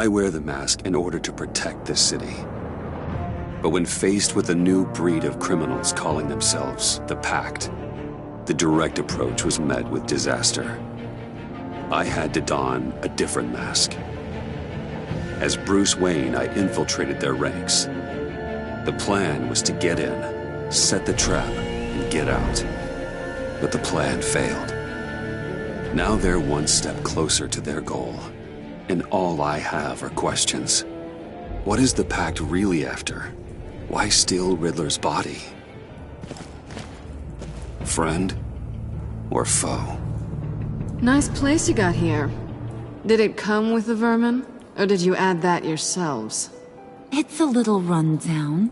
I wear the mask in order to protect this city. But when faced with a new breed of criminals calling themselves the Pact, the direct approach was met with disaster. I had to don a different mask. As Bruce Wayne, I infiltrated their ranks. The plan was to get in, set the trap, and get out. But the plan failed. Now they're one step closer to their goal, and all I have are questions. What is the Pact really after? Why steal Riddler's body? Friend or foe? Nice place you got here. Did it come with the vermin, or did you add that yourselves? It's a little rundown,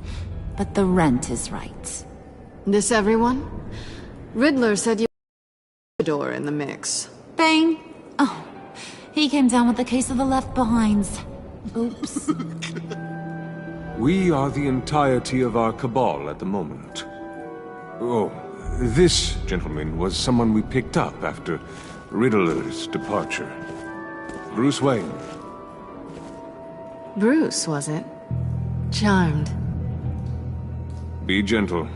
but the rent is right. This everyone? Riddler said you had a door in the mix. Bang! Oh, he came down with a case of the Left Behinds. Oops. We are the entirety of our cabal at the moment. Oh, this gentleman was someone we picked up after Riddler's departure. Bruce Wayne. Bruce, was it? Charmed. Be gentle.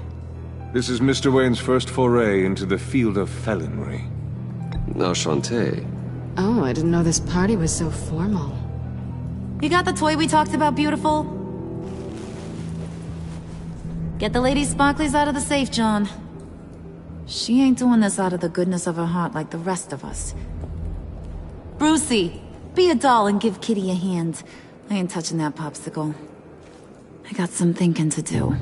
This is Mr. Wayne's first foray into the field of felonry. Enchanté. Oh, I didn't know this party was so formal. You got the toy we talked about, beautiful? Get the lady sparklies out of the safe, John. She ain't doing this out of the goodness of her heart like the rest of us. Brucey, be a doll and give Kitty a hand. I ain't touching that popsicle. I got some thinking to do.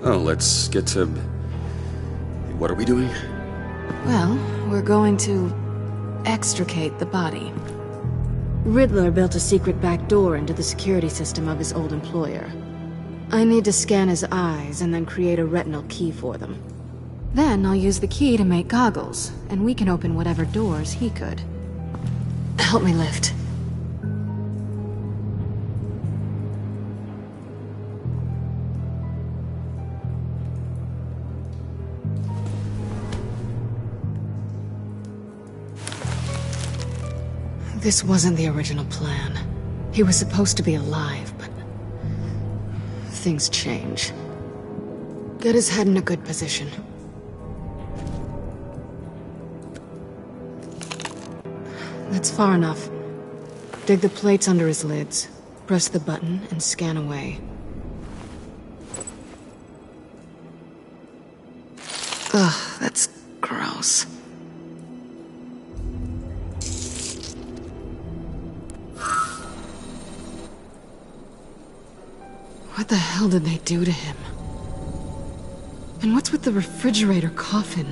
Oh, let's get to... What are we doing? Well, we're going to extricate the body. Riddler built a secret back door into the security system of his old employer. I need to scan his eyes and then create a retinal key for them. Then I'll use the key to make goggles, and we can open whatever doors he could. Help me lift. This wasn't the original plan. He was supposed to be alive, but... things change. Get his head in a good position. That's far enough. Dig the plates under his lids. Press the button and scan away. Ugh, that's gross. What the hell did they do to him? And what's with the refrigerator coffin?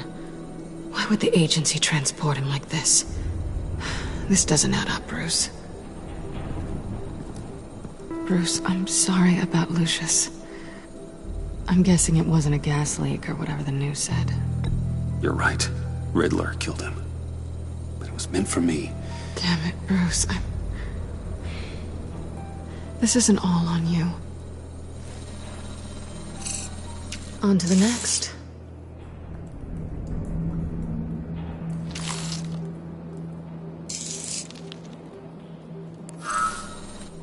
Why would the agency transport him like this? This doesn't add up, Bruce. Bruce, I'm sorry about Lucius. I'm guessing it wasn't a gas leak or whatever the news said. You're right. Riddler killed him. But it was meant for me. Damn it, Bruce. This isn't all on you. On to the next.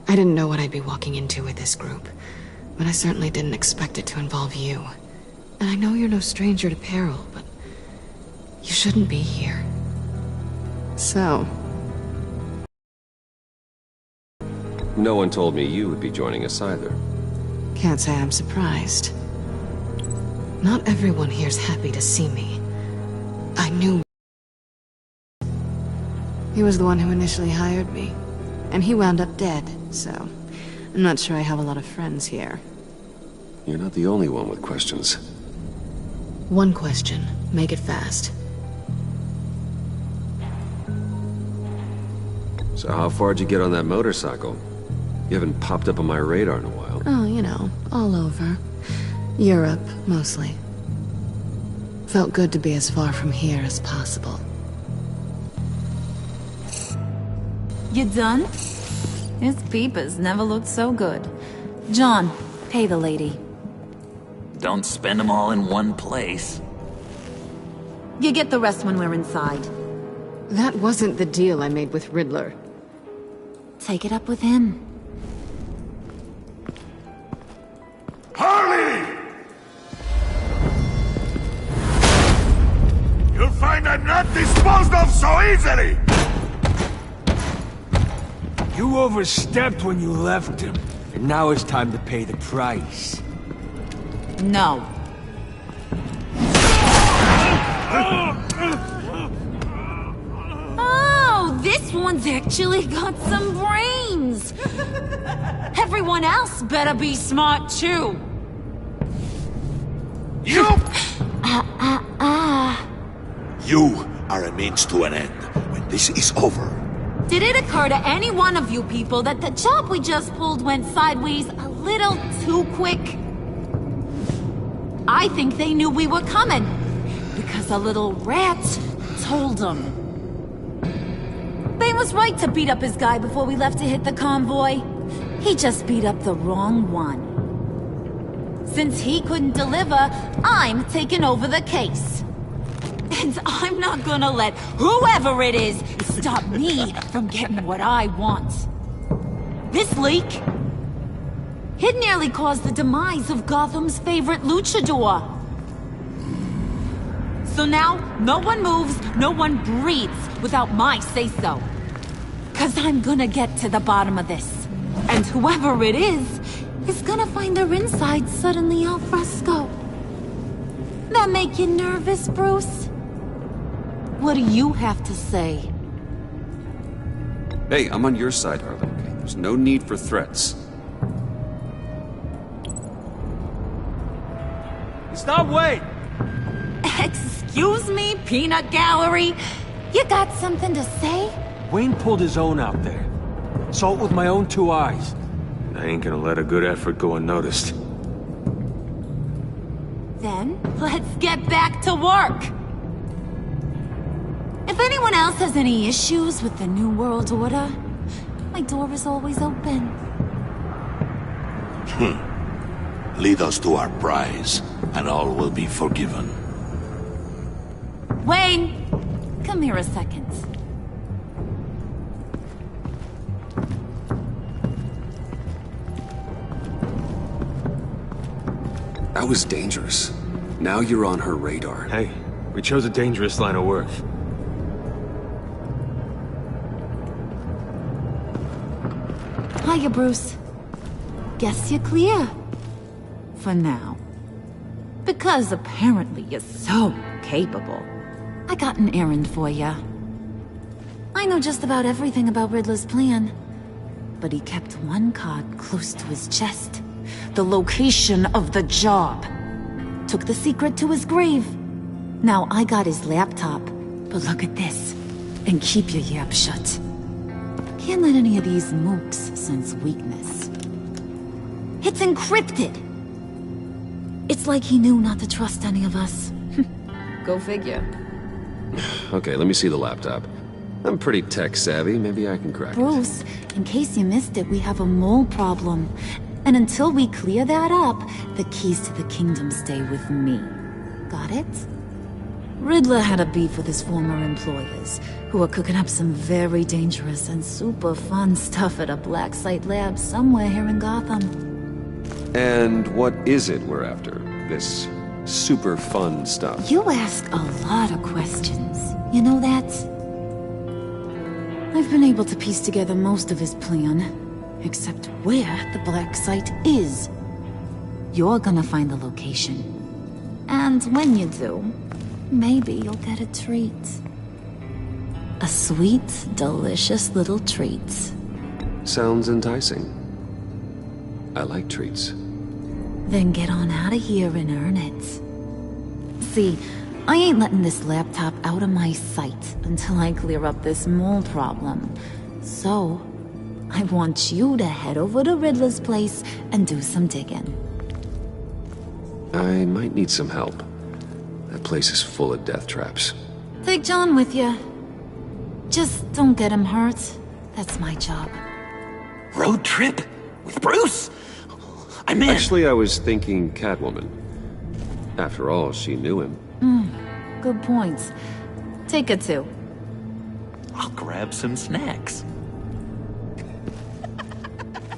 I didn't know what I'd be walking into with this group, but I certainly didn't expect it to involve you. And I know you're no stranger to peril, but you shouldn't be here. So... No one told me you would be joining us either. Can't say I'm surprised. Not everyone here's happy to see me. I knew... He was the one who initially hired me. And he wound up dead, so... I'm not sure I have a lot of friends here. You're not the only one with questions. One question. Make it fast. So how far'd you get on that motorcycle? You haven't popped up on my radar in a while. Oh, you know, all over. Europe, mostly. Felt good to be as far from here as possible. You done? His peepers never looked so good. John, pay the lady. Don't spend them all in one place. You get the rest when we're inside. That wasn't the deal I made with Riddler. Take it up with him. Harley! You'll find I'm not disposed of so easily! You overstepped when you left him, and now it's time to pay the price. No. Oh, this one's actually got some brains! Everyone else better be smart too! You! You are a means to an end. When this is over, Did it occur to any one of you people that the job we just pulled went sideways a little too quick? I think they knew we were coming, because a little rat told them. Bane was right to beat up his guy before we left to hit the convoy. He just beat up the wrong one. Since he couldn't deliver, I'm taking over the case. And I'm not gonna let whoever it is stop me from getting what I want. This leak, it nearly caused the demise of Gotham's favorite luchador. So now, no one moves, no one breathes without my say-so. 'Cause I'm gonna get to the bottom of this. And whoever it is gonna find their insides suddenly al fresco. That make you nervous, Bruce? What do you have to say? Hey, I'm on your side, Harley, okay? There's no need for threats. Stop, wait! Excuse me, peanut gallery? You got something to say? Wayne pulled his own out there. Saw it with my own two eyes. I ain't gonna let a good effort go unnoticed. Then, let's get back to work. If anyone else has any issues with the New World Order, my door is always open. lead us to our prize, and all will be forgiven. Wayne, come here a second. That was dangerous. Now you're on her radar. Hey, we chose a dangerous line of work. Hiya, Bruce. Guess you're clear. For now. Because apparently you're so capable. I got an errand for you. I know just about everything about Riddler's plan. But he kept one card close to his chest. The location of the job. Took the secret to his grave. Now I got his laptop. But look at this. And keep your yap shut. Can't let any of these mooks sense weakness. It's encrypted! It's like he knew not to trust any of us. Go figure. Okay, let me see the laptop. I'm pretty tech-savvy. Maybe I can crack it. Bruce, in case you missed it, we have a mole problem. And until we clear that up, the keys to the kingdom stay with me. Got it? Riddler had a beef with his former employers, who were cooking up some very dangerous and super fun stuff at a black site lab somewhere here in Gotham. And what is it we're after? This super fun stuff? You ask a lot of questions. You know that? I've been able to piece together most of his plan, except where the black site is. You're gonna find the location. And when you do, maybe you'll get a treat. A sweet, delicious little treat. Sounds enticing. I like treats. Then get on out of here and earn it. See, I ain't letting this laptop out of my sight until I clear up this mole problem. So, I want you to head over to Riddler's place and do some digging. I might need some help. That place is full of death traps. Take John with you. Just don't get him hurt. That's my job. Road trip? With Bruce? I'm in. Actually, I was thinking Catwoman. After all, she knew him. Good points. Take a two. I'll grab some snacks.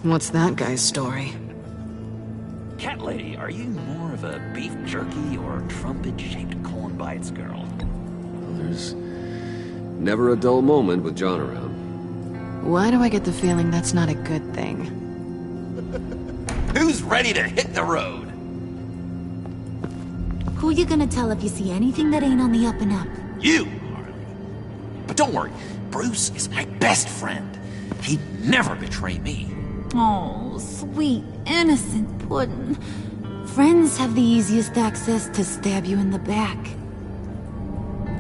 What's that guy's story? Cat lady, are you more of a beef jerky or trumpet-shaped corn bites girl? There's never a dull moment with John around. Why do I get the feeling that's not a good thing? Who's ready to hit the road? Who you gonna tell if you see anything that ain't on the up and up? You, Harley. But don't worry, Bruce is my best friend. He'd never betray me. Oh, sweet, innocent Puddin'. Friends have the easiest access to stab you in the back.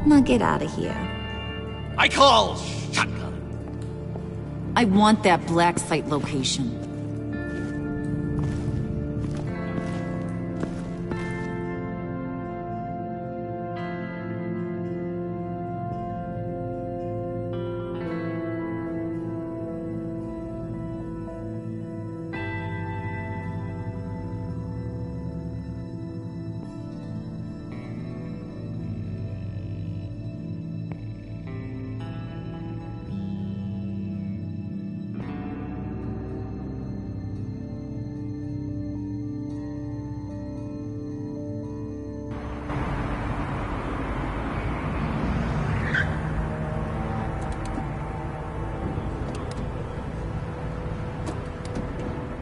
Now get out of here. I call shotgun. I want that black site location.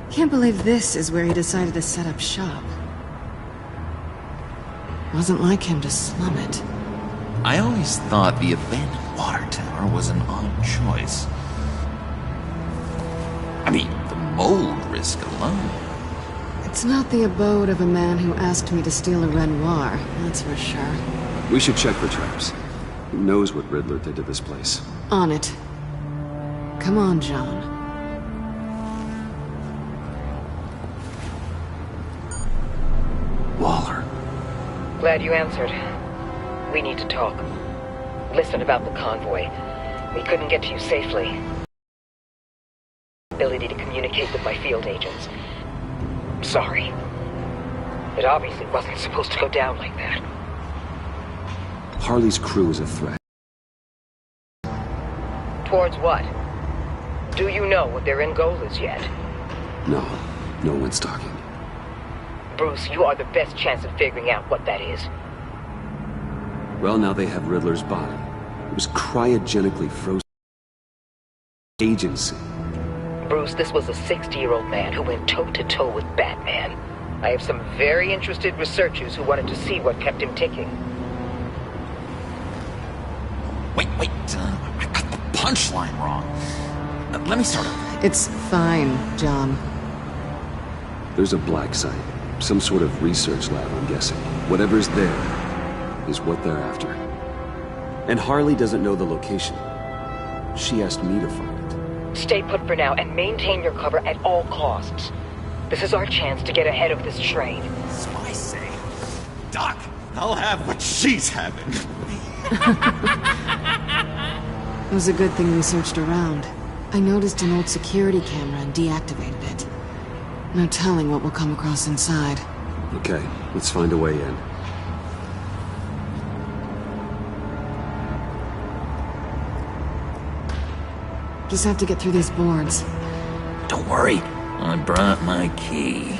Can't believe this is where he decided to set up shop. Wasn't like him to slum it. I always thought the abandoned water tower was an odd choice. I mean, the mold risk alone. It's not the abode of a man who asked me to steal a Renoir, that's for sure. We should check for traps. Who knows what Riddler did to this place? On it. Come on, John. Waller. Glad you answered. We need to talk. Listen about the convoy. We couldn't get to you safely. Ability to communicate with my field agents. Sorry. It obviously wasn't supposed to go down like that. Harley's crew is a threat. Towards what? Do you know what their end goal is yet? No one's talking. Bruce, you are the best chance of figuring out what that is. Well, now they have Riddler's body. It was cryogenically frozen. Agency. Bruce, this was a 60-year-old man who went toe-to-toe with Batman. I have some very interested researchers who wanted to see what kept him ticking. Wait, I got the punchline wrong. Let me start over. It's fine, John. There's a black site. Some sort of research lab, I'm guessing. Whatever's there is what they're after. And Harley doesn't know the location. She asked me to find it. Stay put for now and maintain your cover at all costs. This is our chance to get ahead of this train. Spies say, Doc, I'll have what she's having. It was a good thing we searched around. I noticed an old security camera and deactivated it. No telling what we'll come across inside. Okay, let's find a way in. Just have to get through these boards. Don't worry, I brought my key.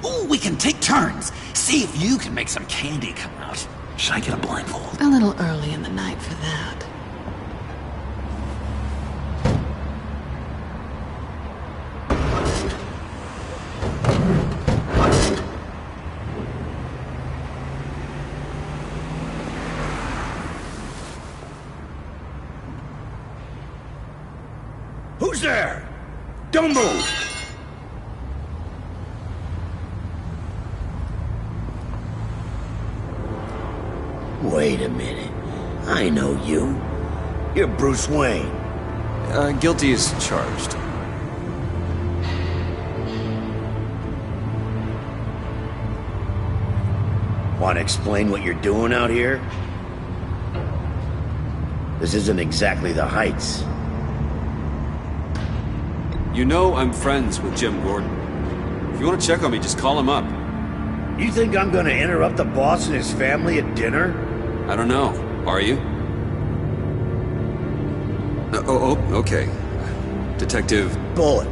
Ooh, we can take turns. See if you can make some candy come out. Should I get a blindfold? A little early in the night for that. Who's there? Don't move! Wait a minute. I know you. You're Bruce Wayne. Guilty as charged. Want to explain what you're doing out here? This isn't exactly the Heights. You know I'm friends with Jim Gordon. If you want to check on me, just call him up. You think I'm gonna interrupt the boss and his family at dinner? I don't know. Are you? Okay. Detective... Bullock.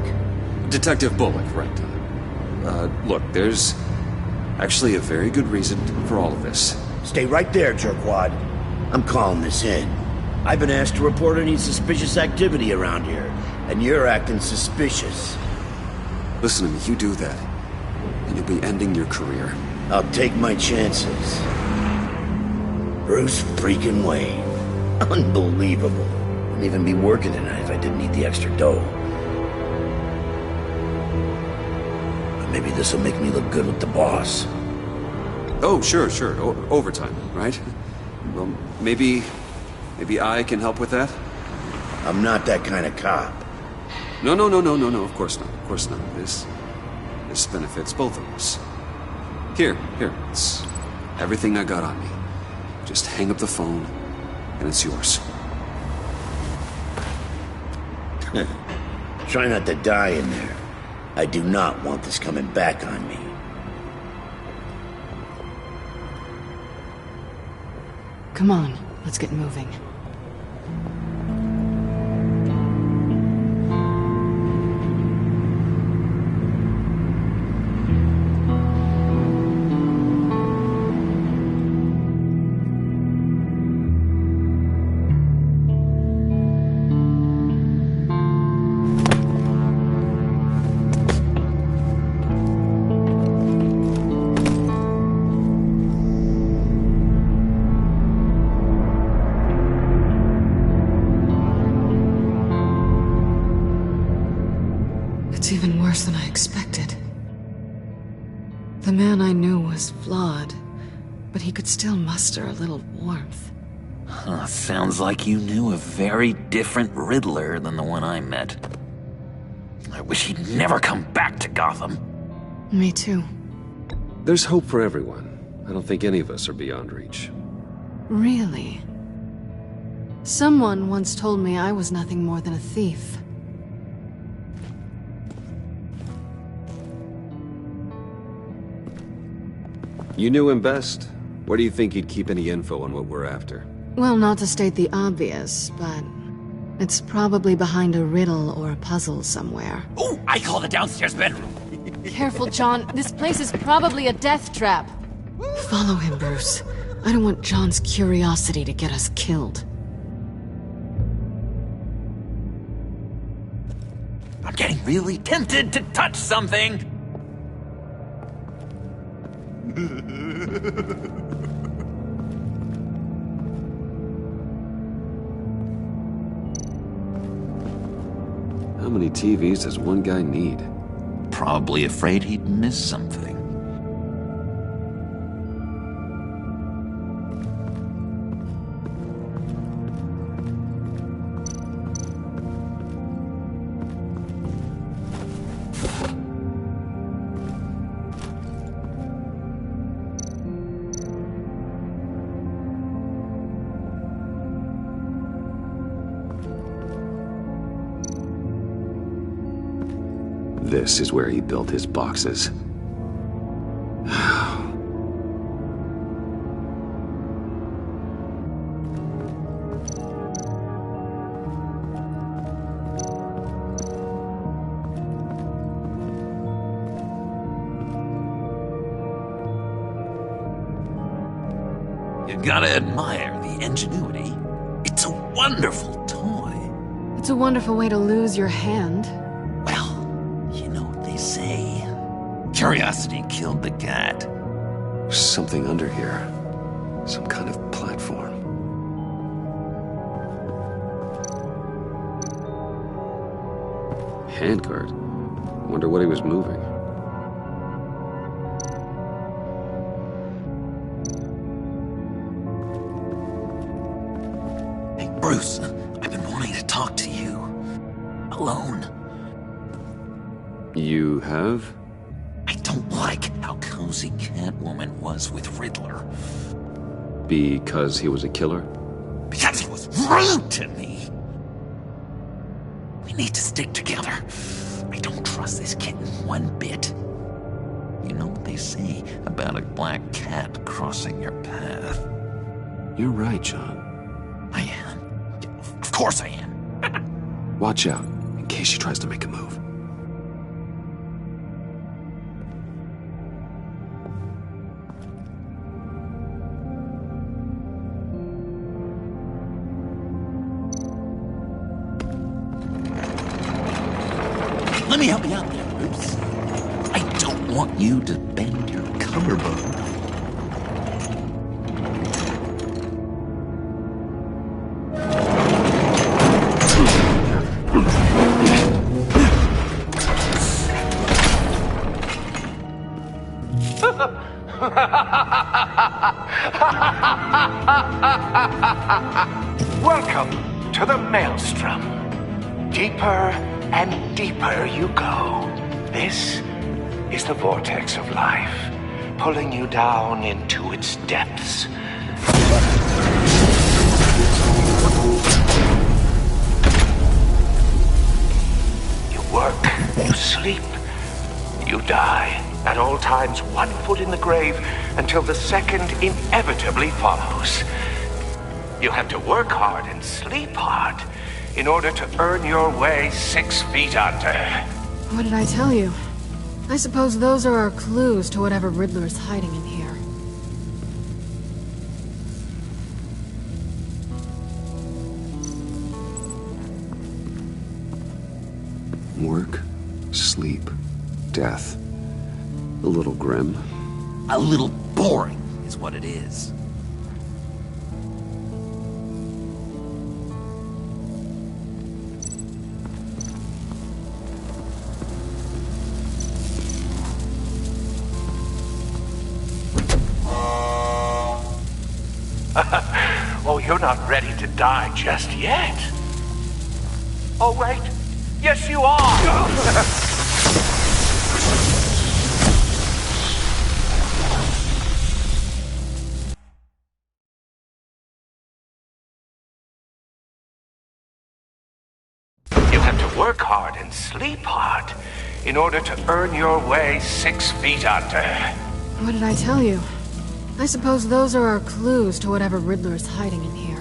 Detective Bullock, right. Look, there's actually a very good reason for all of this. Stay right there, jerkwad. I'm calling this in. I've been asked to report any suspicious activity around here, and you're acting suspicious. Listen to me, you do that, and you'll be ending your career. I'll take my chances. Bruce freaking Wayne. Unbelievable. Wouldn't even be working tonight if I didn't need the extra dough. But maybe this'll make me look good with the boss. Oh, sure. Overtime, right? Well, maybe I can help with that? I'm not that kind of cop. No, of course not. This benefits both of us. Here, it's everything I got on me. Just hang up the phone, and it's yours. Try not to die in there. I do not want this coming back on me. Come on, let's get moving. It's even worse than I expected. The man I knew was flawed, but he could still muster a little warmth. Huh, sounds like you knew a very different Riddler than the one I met. I wish he'd never come back to Gotham. Me too. There's hope for everyone. I don't think any of us are beyond reach. Really? Someone once told me I was nothing more than a thief. You knew him best. Where do you think he'd keep any info on what we're after? Well, not to state the obvious, but it's probably behind a riddle or a puzzle somewhere. Oh, I call the downstairs bedroom. Careful, John. This place is probably a death trap. Follow him, Bruce. I don't want John's curiosity to get us killed. I'm getting really tempted to touch something. How many TVs does one guy need? Probably afraid he'd miss something. This is where he built his boxes. You gotta admire the ingenuity. It's a wonderful toy. It's a wonderful way to lose your hand. Curiosity killed the cat. There's something under here. Some kind of platform. Handguard. Wonder what he was moving. Hey, Bruce. I've been wanting to talk to you. Alone. You have? I don't like how cozy Catwoman was with Riddler. Because he was a killer? because he was rude to me. We need to stick together. I don't trust this kitten one bit. You know what they say about a black cat crossing your path? You're right, John. I am. Of course I am. Watch out, in case she tries to make a move. Let me help you out there, Bruce. I don't want you to bend your collarbone. Welcome to the Maelstrom. Deeper and deeper you go. This is the vortex of life, pulling you down into its depths. You work, you sleep, you die. At all times, 1 foot in the grave until the second inevitably follows. You have to work hard and sleep hard in order to earn your way 6 feet under. What did I tell you? I suppose those are our clues to whatever Riddler's hiding in here. Work, sleep, death. A little grim. A little boring is what it is. Oh, you're not ready to die just yet. Oh, wait. Yes, you are! You have to work hard and sleep hard in order to earn your way 6 feet under. What did I tell you? I suppose those are our clues to whatever Riddler's hiding in here.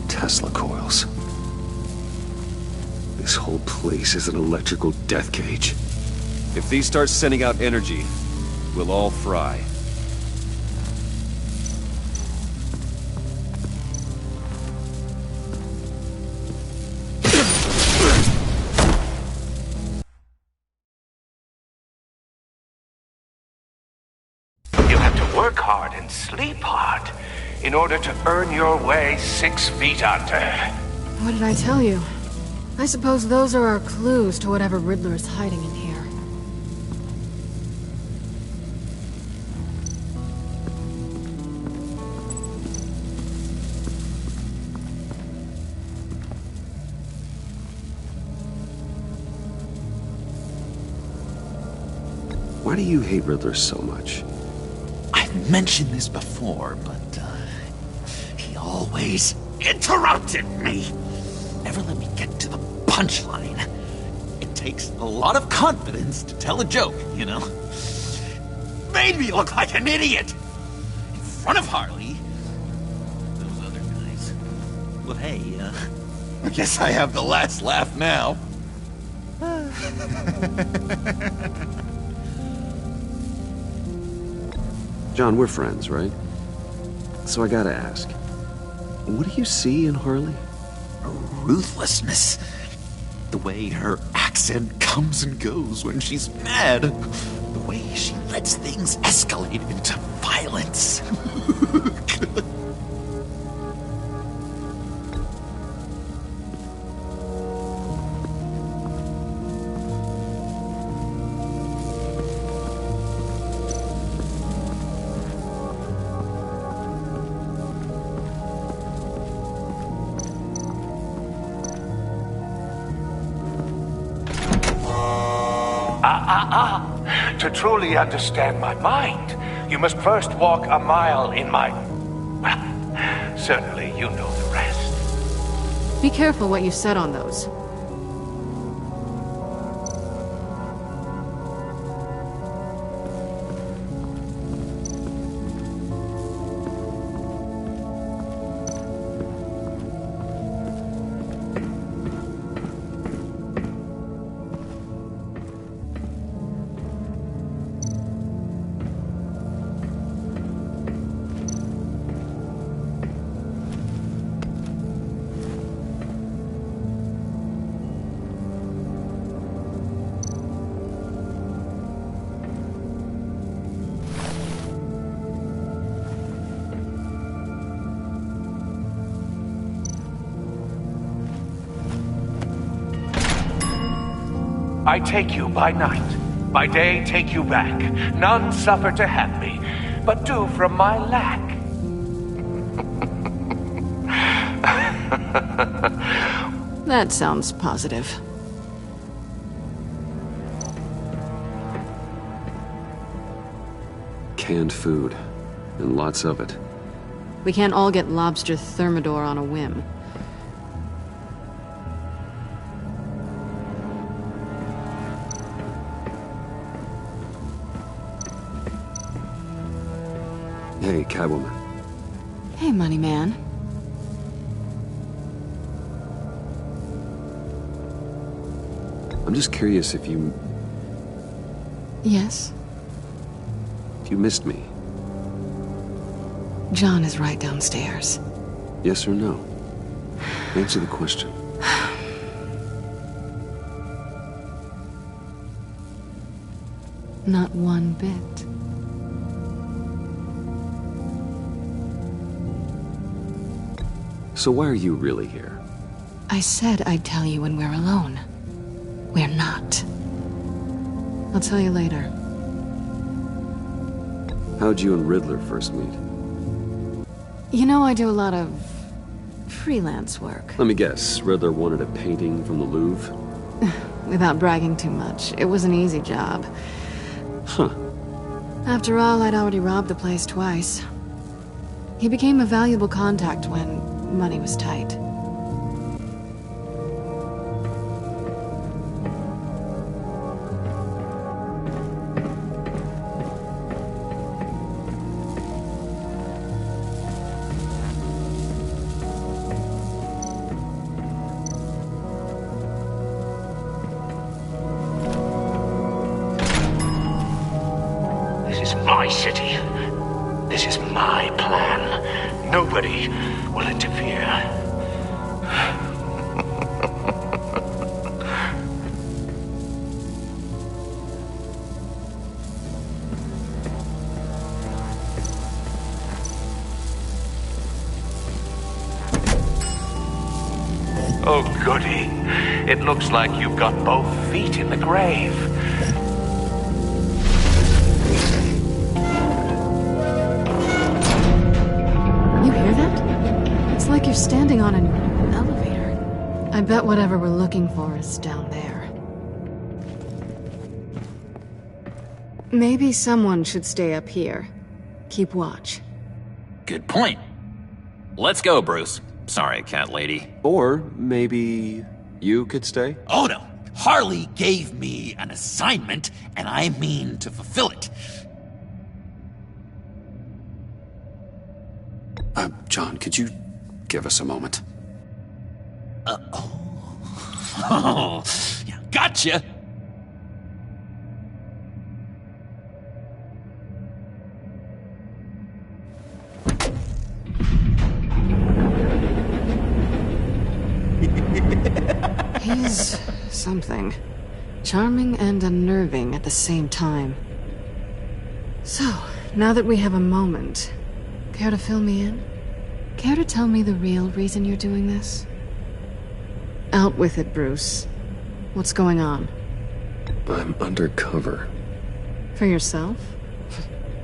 Tesla coils. This whole place is an electrical death cage. If these start sending out energy, we'll all fry. You have to work hard and sleep hard in order to earn your way 6 feet under. What did I tell you? I suppose those are our clues to whatever Riddler's hiding in here. Why do you hate Riddler so much? I've mentioned this before, but he always interrupted me. Never let me get to the punchline. It takes a lot of confidence to tell a joke, you know? Made me look like an idiot in front of Harley. Those other guys. Well, hey, I guess I have the last laugh now. John, we're friends, right? So I gotta ask, what do you see in Harley? Her ruthlessness. The way her accent comes and goes when she's mad. The way she lets things escalate into violence. To truly understand my mind, you must first walk a mile in my... Well, certainly you know the rest. Be careful what you said on those. I take you by night, by day take you back. None suffer to have me, but do from my lack. That sounds positive. Canned food, and lots of it. We can't all get lobster thermidor on a whim. Hey, Catwoman. Hey, Money Man. I'm just curious if you... Yes? If you missed me. John is right downstairs. Yes or no? Answer the question. Not one bit. So why are you really here? I said I'd tell you when we're alone. We're not. I'll tell you later. How'd you and Riddler first meet? You know, I do a lot of... freelance work. Let me guess, Riddler wanted a painting from the Louvre? Without bragging too much, it was an easy job. Huh. After all, I'd already robbed the place twice. He became a valuable contact when money was tight. This is my city. This is my plan. Nobody will interfere. Oh, goody. It looks like you've got both feet in the grave. You hear that? It's like you're standing on an elevator. I bet whatever we're looking for is down there. Maybe someone should stay up here. Keep watch. Good point. Let's go, Bruce. Sorry, cat lady. Or maybe you could stay? Oh no. Harley gave me an assignment, and I mean to fulfill it. John, could you give us a moment? Oh, yeah, gotcha. He's something. Charming and unnerving at the same time. So, now that we have a moment, care to fill me in? Care to tell me the real reason you're doing this? Out with it, Bruce. What's going on? I'm undercover. For yourself?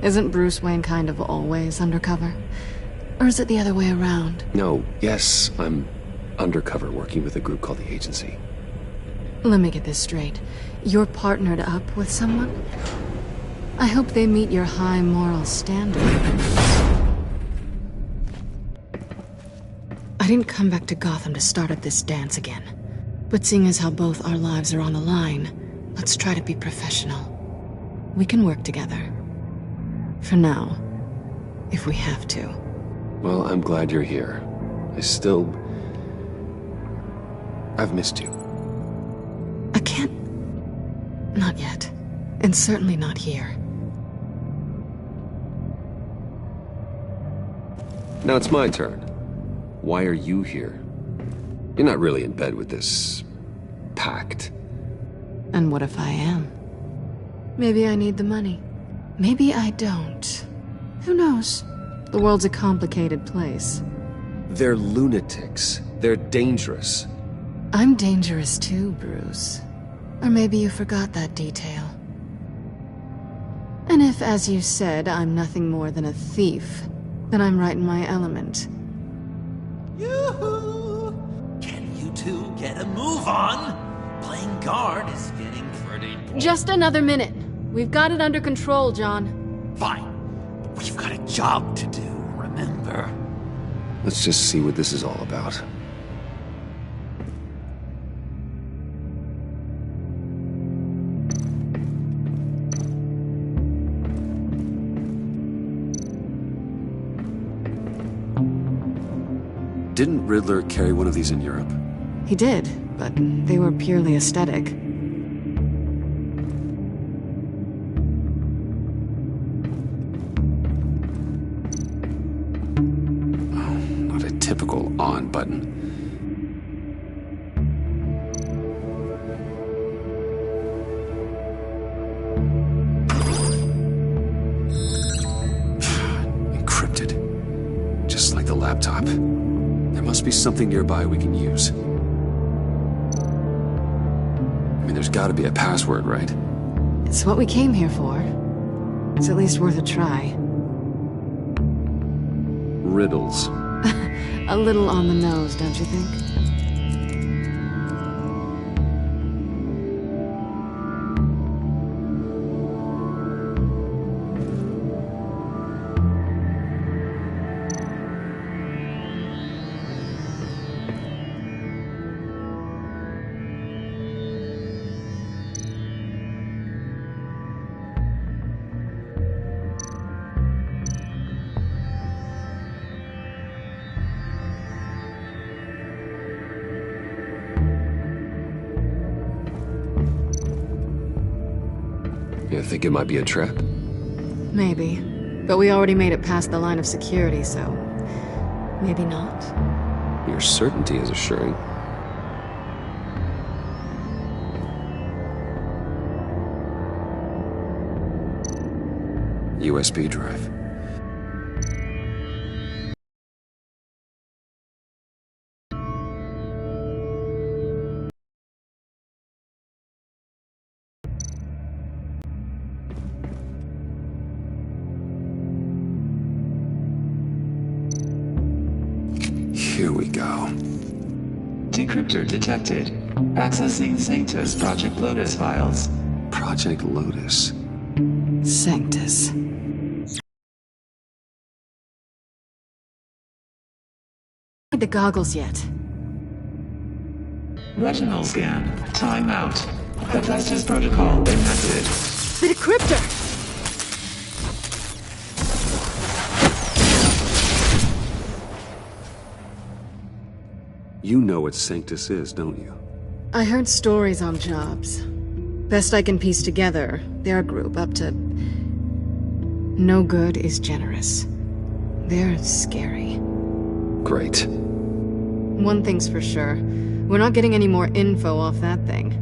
Isn't Bruce Wayne kind of always undercover? Or is it the other way around? No, yes, I'm undercover working with a group called the Agency. Let me get this straight. You're partnered up with someone? I hope they meet your high moral standard. I didn't come back to Gotham to start up this dance again. But seeing as how both our lives are on the line, let's try to be professional. We can work together. For now. If we have to. Well, I'm glad you're here. I've missed you. I can't... Not yet. And certainly not here. Now it's my turn. Why are you here? You're not really in bed with this... pact. And what if I am? Maybe I need the money. Maybe I don't. Who knows? The world's a complicated place. They're lunatics. They're dangerous. I'm dangerous too, Bruce. Or maybe you forgot that detail. And if, as you said, I'm nothing more than a thief, then I'm right in my element. Yoo-hoo! Can you two get a move on? Playing guard is getting pretty boring. Just another minute. We've got it under control, John. Fine. But we've got a job to do, remember? Let's just see what this is all about. Didn't Riddler carry one of these in Europe? He did, but they were purely aesthetic. Not a typical on button. Encrypted. Just like the laptop. There must be something nearby we can use. I mean, there's gotta be a password, right? It's what we came here for. It's at least worth a try. Riddles. A little on the nose, don't you think? You think it might be a trap? Maybe. But we already made it past the line of security, so... maybe not. Your certainty is assuring. USB drive. Here we go. Decryptor detected. Accessing Sanctus Project Lotus files. Project Lotus. Sanctus. The goggles yet. Retinal scan. Timeout. Hephaestus protocol enacted. The decryptor! You know what Sanctus is, don't you? I heard stories on jobs. Best I can piece together, they're a group up to... no good is generous. They're scary. Great. One thing's for sure. We're not getting any more info off that thing.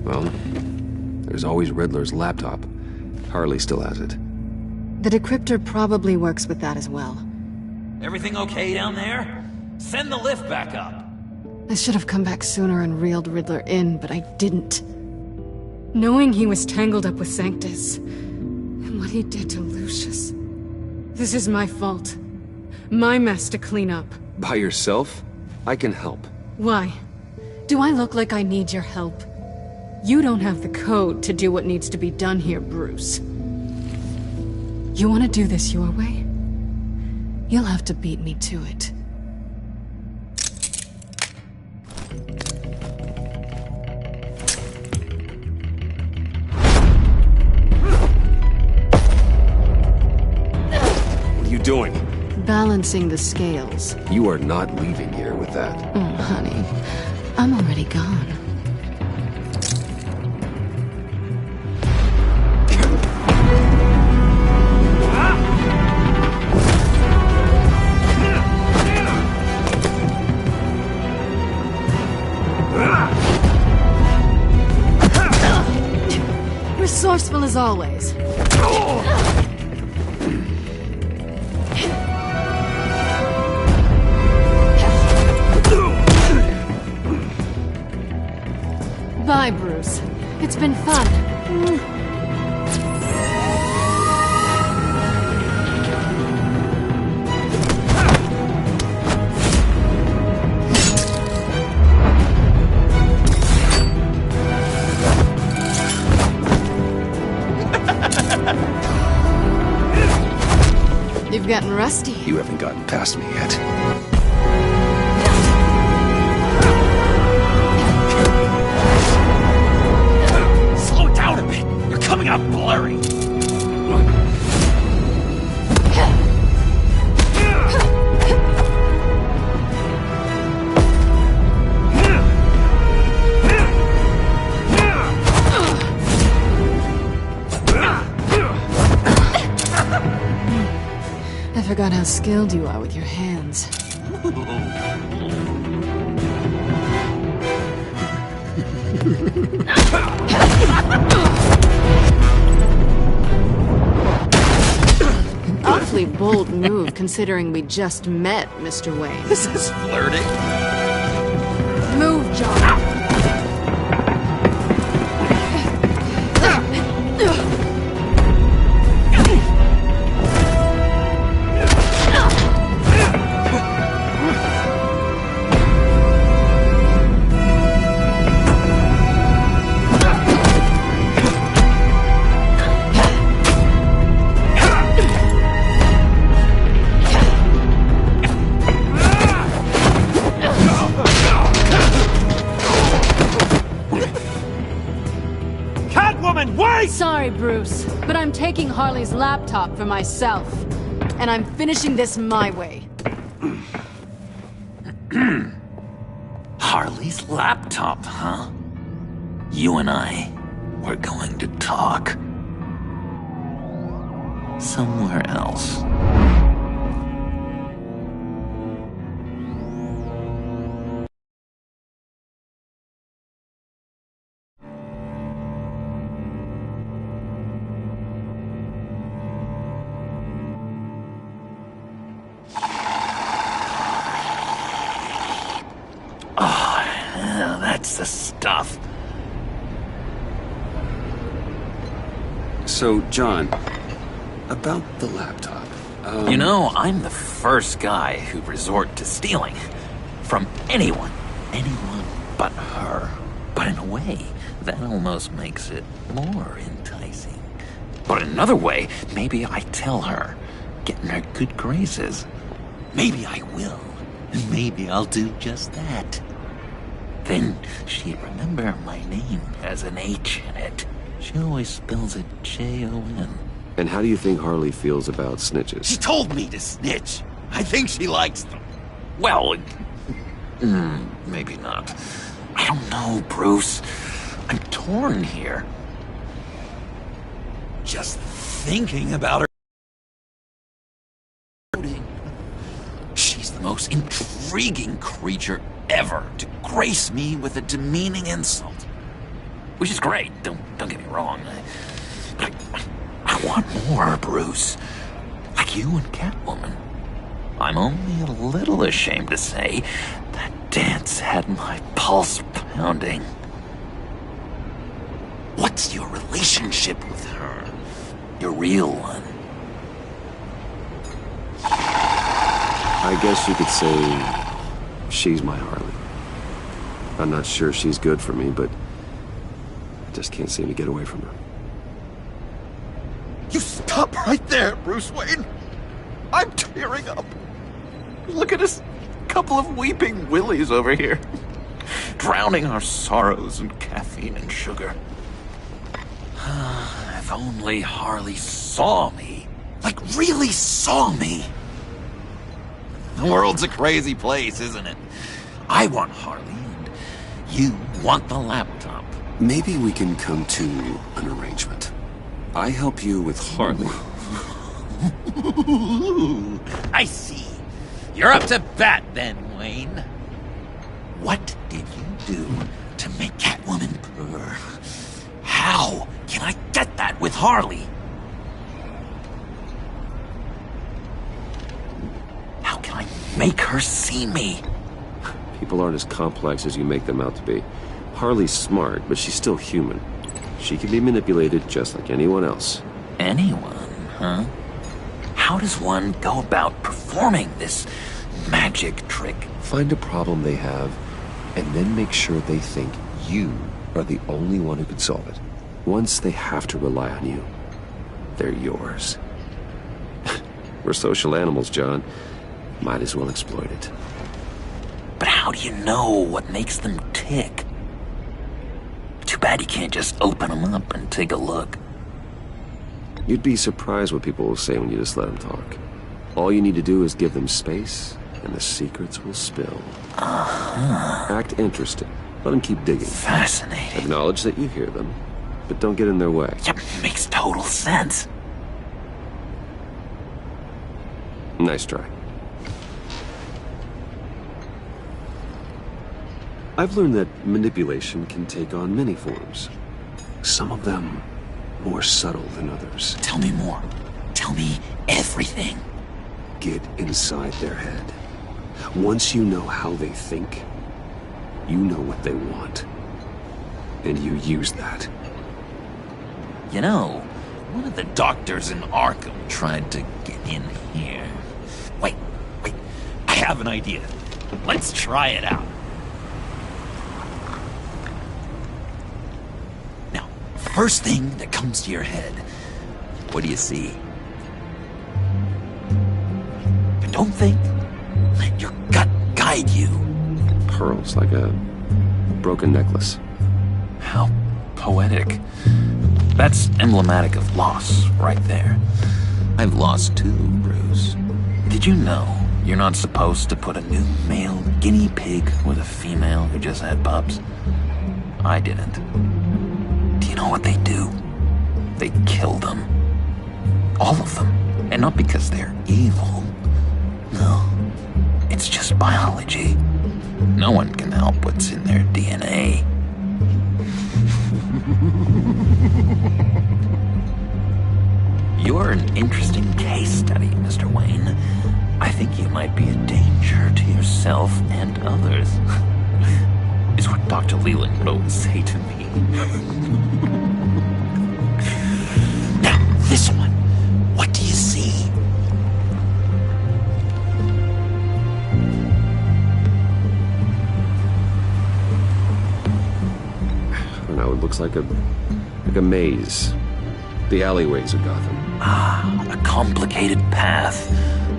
Well, there's always Riddler's laptop. Harley still has it. The decryptor probably works with that as well. Everything okay down there? Send the lift back up. I should have come back sooner and reeled Riddler in, but I didn't. Knowing he was tangled up with Sanctus, and what he did to Lucius. This is my fault. My mess to clean up. By yourself? I can help. Why? Do I look like I need your help? You don't have the code to do what needs to be done here, Bruce. You want to do this your way? You'll have to beat me to it. What are you doing? Balancing the scales. You are not leaving here with that. Oh, honey. I'm already gone. Resourceful as always. Bye, Bruce. It's been fun. You've gotten rusty. You haven't gotten past me yet. Slow down a bit. You're coming out blurry. I forgot how skilled you are with your hands. Awfully bold move, considering we just met, Mr. Wayne. This is flirting. Move, John. Sorry, Bruce, but I'm taking Harley's laptop for myself. And I'm finishing this my way. Harley's laptop, huh? You and I, we're going to talk. Somewhere else. That's the stuff. So, John, about the laptop. You know, I'm the first guy who'd resort to stealing. From anyone. Anyone but her. But in a way, that almost makes it more enticing. But in another way, maybe I tell her, get in her good graces. Maybe I will. And maybe I'll do just that. Then she'd remember my name has an H in it. She always spells it J-O-N. And how do you think Harley feels about snitches? She told me to snitch. I think she likes them. Well, maybe not. I don't know, Bruce. I'm torn here. Just thinking about her. She's the most intriguing creature ever to grace me with a demeaning insult. Which is great, don't get me wrong. But I want more, Bruce. Like you and Catwoman. I'm only a little ashamed to say that dance had my pulse pounding. What's your relationship with her? Your real one? I guess you could say she's my Harley. I'm not sure she's good for me, but I just can't seem to get away from her. You stop right there, Bruce Wayne! I'm tearing up. Look at us, couple of weeping willies over here. Drowning our sorrows in caffeine and sugar. If only Harley saw me. Like, really saw me. The world's a crazy place, isn't it? I want Harley, and you want the laptop. Maybe we can come to an arrangement. I help you with Harley. I see. You're up to bat then, Wayne. What did you do to make Catwoman purr? How can I get that with Harley? How can I make her see me? People aren't as complex as you make them out to be. Harley's smart, but she's still human. She can be manipulated just like anyone else. Anyone, huh? How does one go about performing this magic trick? Find a problem they have, and then make sure they think you are the only one who can solve it. Once they have to rely on you, they're yours. We're social animals, John. Might as well exploit it. But how do you know what makes them tick? Too bad you can't just open them up and take a look. You'd be surprised what people will say when you just let them talk. All you need to do is give them space, and the secrets will spill. Act interested. Let them keep digging. Fascinating. Acknowledge that you hear them, but don't get in their way. Yep, makes total sense. Nice try. I've learned that manipulation can take on many forms. Some of them more subtle than others. Tell me more. Tell me everything. Get inside their head. Once you know how they think, you know what they want. And you use that. You know, one of the doctors in Arkham tried to get in here. Wait. I have an idea. Let's try it out. Now, first thing that comes to your head, what do you see? But don't think. Let your gut guide you. Pearls, like a broken necklace. How poetic. That's emblematic of loss, right there. I've lost too, Bruce. Did you know you're not supposed to put a new male guinea pig with a female who just had pups? I didn't. Do you know what they do? They kill them. All of them. And not because they're evil. No. It's just biology. No one can help what's in their DNA. You're an interesting case study, Mr. Wayne. I think you might be a danger to yourself and others. Is what Dr. Leland would always say to me. Now, this one. What do you see? I don't know, it looks like a maze. The alleyways of Gotham. A complicated path.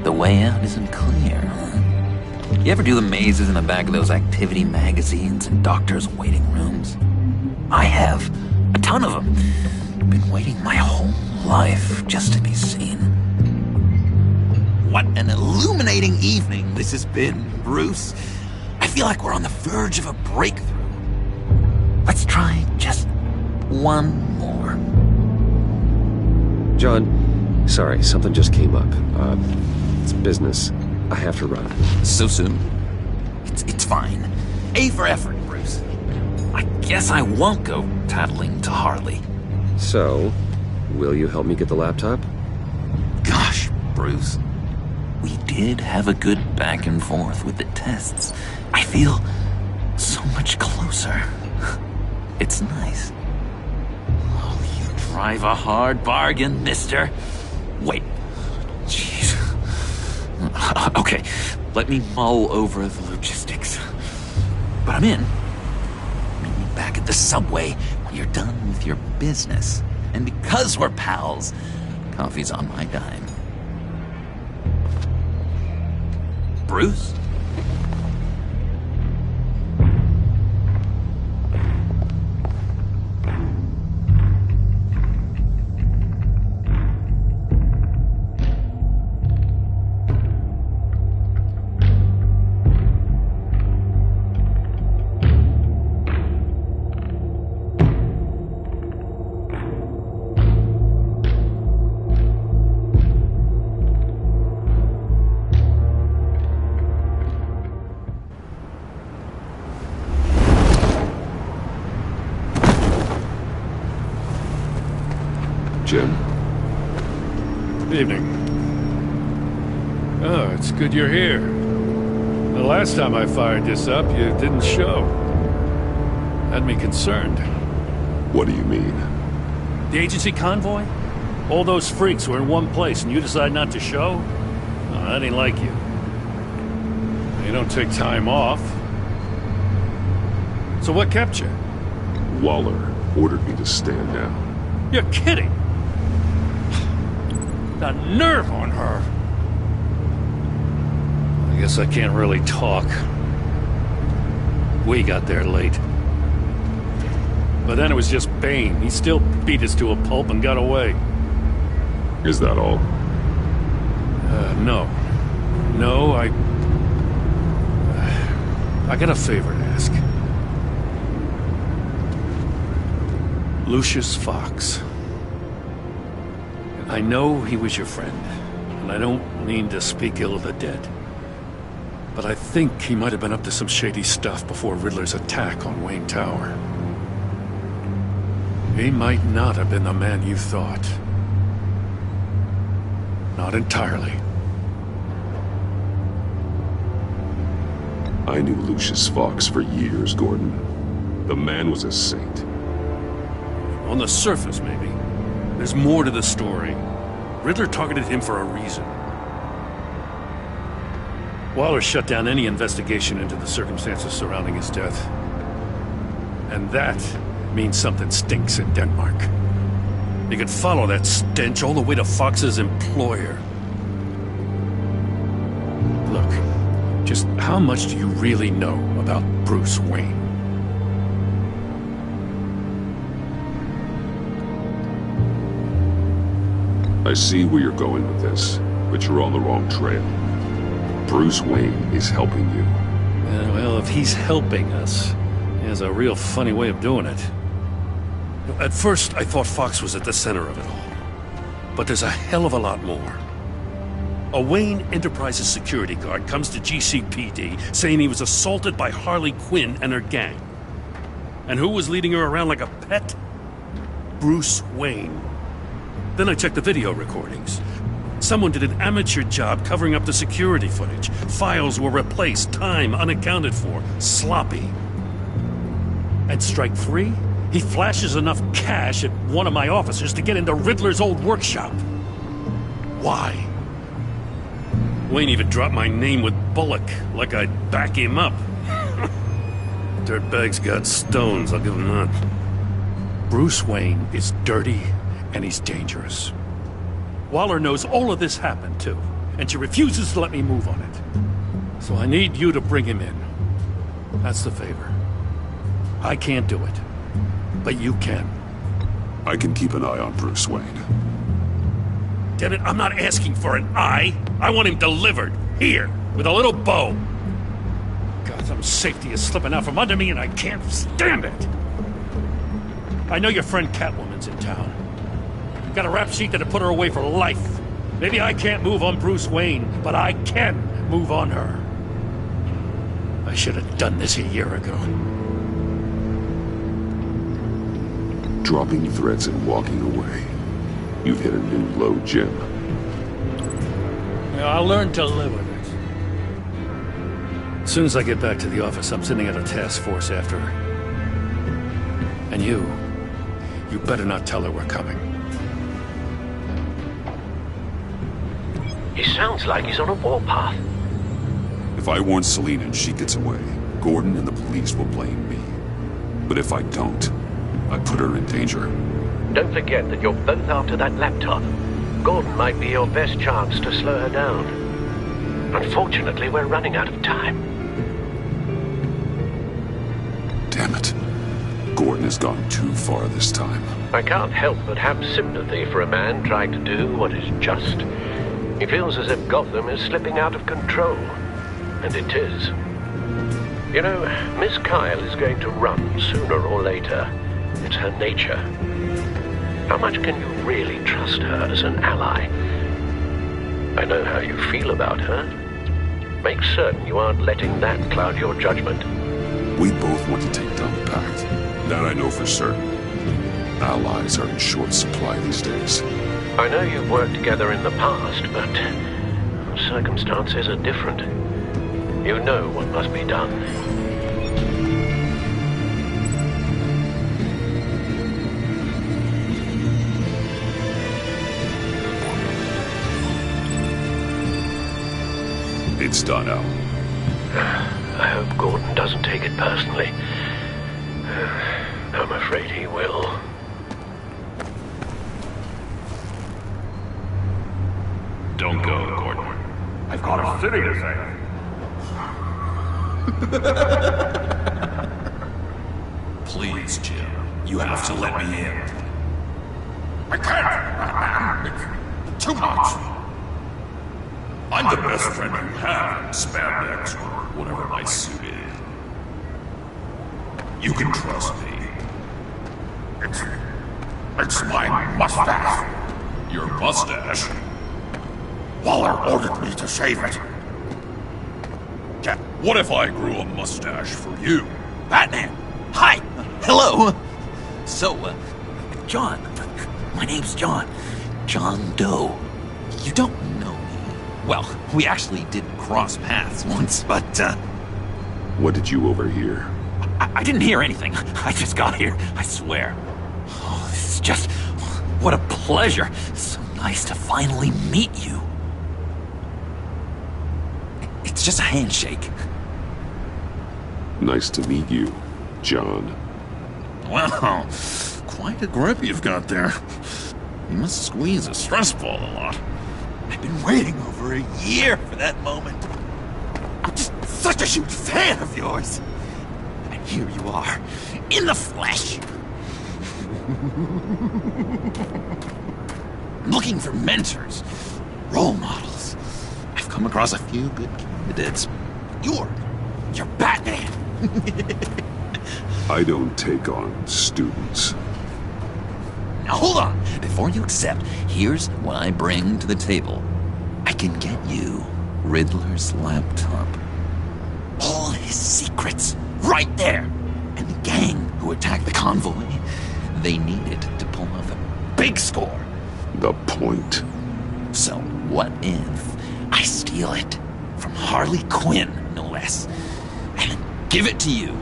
The way out isn't clear, huh? You ever do the mazes in the back of those activity magazines and doctors' waiting rooms? I have. A ton of them. I've been waiting my whole life just to be seen. What an illuminating evening this has been, Bruce. I feel like we're on the verge of a breakthrough. Let's try just one more. John, sorry, something just came up. It's business. I have to run. So soon? It's fine. A for effort, Bruce. I guess I won't go tattling to Harley. So, will you help me get the laptop? Gosh, Bruce. We did have a good back and forth with the tests. I feel so much closer. It's nice. Oh, you drive a hard bargain, mister. Wait. Jeez. Okay, let me mull over the logistics. But I'm in. Meet me back at the subway you're done with your business. And because we're pals, coffee's on my dime. Bruce? Jim? Evening. Oh, it's good you're here. The last time I fired this up, you didn't show. Had me concerned. What do you mean? The agency convoy? All those freaks were in one place and you decide not to show? Oh, that ain't like you. You don't take time off. So what kept you? Waller ordered me to stand down. You're kidding! The nerve on her! I guess I can't really talk. We got there late. But then it was just Bane. He still beat us to a pulp and got away. Is that all? No. No, I got a favor to ask. Lucius Fox. I know he was your friend, and I don't mean to speak ill of the dead. But I think he might have been up to some shady stuff before Riddler's attack on Wayne Tower. He might not have been the man you thought. Not entirely. I knew Lucius Fox for years, Gordon. The man was a saint. On the surface, maybe. There's more to the story. Riddler targeted him for a reason. Waller shut down any investigation into the circumstances surrounding his death. And that means something stinks in Denmark. You could follow that stench all the way to Fox's employer. Look, just how much do you really know about Bruce Wayne? I see where you're going with this, but you're on the wrong trail. Bruce Wayne is helping you. Well, if he's helping us, he has a real funny way of doing it. At first, I thought Fox was at the center of it all. But there's a hell of a lot more. A Wayne Enterprises security guard comes to GCPD saying he was assaulted by Harley Quinn and her gang. And who was leading her around like a pet? Bruce Wayne. Then I checked the video recordings. Someone did an amateur job covering up the security footage. Files were replaced, time unaccounted for, sloppy. At strike 3, he flashes enough cash at one of my officers to get into Riddler's old workshop. Why? Wayne even dropped my name with Bullock, like I'd back him up. Dirtbag's got stones, I'll give him that. Bruce Wayne is dirty, and he's dangerous. Waller knows all of this happened, too, and she refuses to let me move on it. So I need you to bring him in. That's the favor. I can't do it, but you can. I can keep an eye on Bruce Wayne. Damn it, I'm not asking for an eye. I want him delivered, here, with a little bow. God, some safety is slipping out from under me and I can't stand it. I know your friend Catwoman's in town. Got a rap sheet that'll put her away for life. Maybe I can't move on Bruce Wayne, but I can move on her. I should have done this a year ago. Dropping threats and walking away. You've hit a new low, Jim. I'll learn to live with it. As soon as I get back to the office, I'm sending out a task force after her. And you better not tell her we're coming. He sounds like he's on a warpath. If I warn Selina and she gets away, Gordon and the police will blame me. But if I don't, I put her in danger. Don't forget that you're both after that laptop. Gordon might be your best chance to slow her down. Unfortunately, we're running out of time. Damn it. Gordon has gone too far this time. I can't help but have sympathy for a man trying to do what is just. He feels as if Gotham is slipping out of control. And it is. You know, Miss Kyle is going to run sooner or later. It's her nature. How much can you really trust her as an ally? I know how you feel about her. Make certain you aren't letting that cloud your judgment. We both want to take down the Pact. That I know for certain. Allies are in short supply these days. I know you've worked together in the past, but circumstances are different. You know what must be done. It's done, Al. I hope Gordon doesn't take it personally. I'm afraid he will. Don't go, Gordon. I've got a city to save. Please, Jim. You have to let me in. I can't! It's too much! I'm the best friend you have in spandex or whatever my suit is. You can trust me. It's my mustache. Your mustache? Waller ordered me to shave it. What if I grew a mustache for you? Batman! Hi! Hello! So, John. My name's John. John Doe. You don't know me. Well, we actually did cross paths once, but, What did you overhear? I didn't hear anything. I just got here, I swear. Oh, this is just... What a pleasure. So nice to finally meet you. It's just a handshake. Nice to meet you, John. Wow, quite a grip you've got there. You must squeeze a stress ball a lot. I've been waiting over a year for that moment. I'm just such a huge fan of yours. And here you are, in the flesh. Looking for mentors, role models. I've come across a few good candidates. You're Batman. I don't take on students. Now hold on. Before you accept, here's what I bring to the table. I can get you Riddler's laptop. All his secrets, right there. And the gang who attacked the convoy, they needed to pull off a big score. The point. So what if I steal it from Harley Quinn, no less, and give it to you?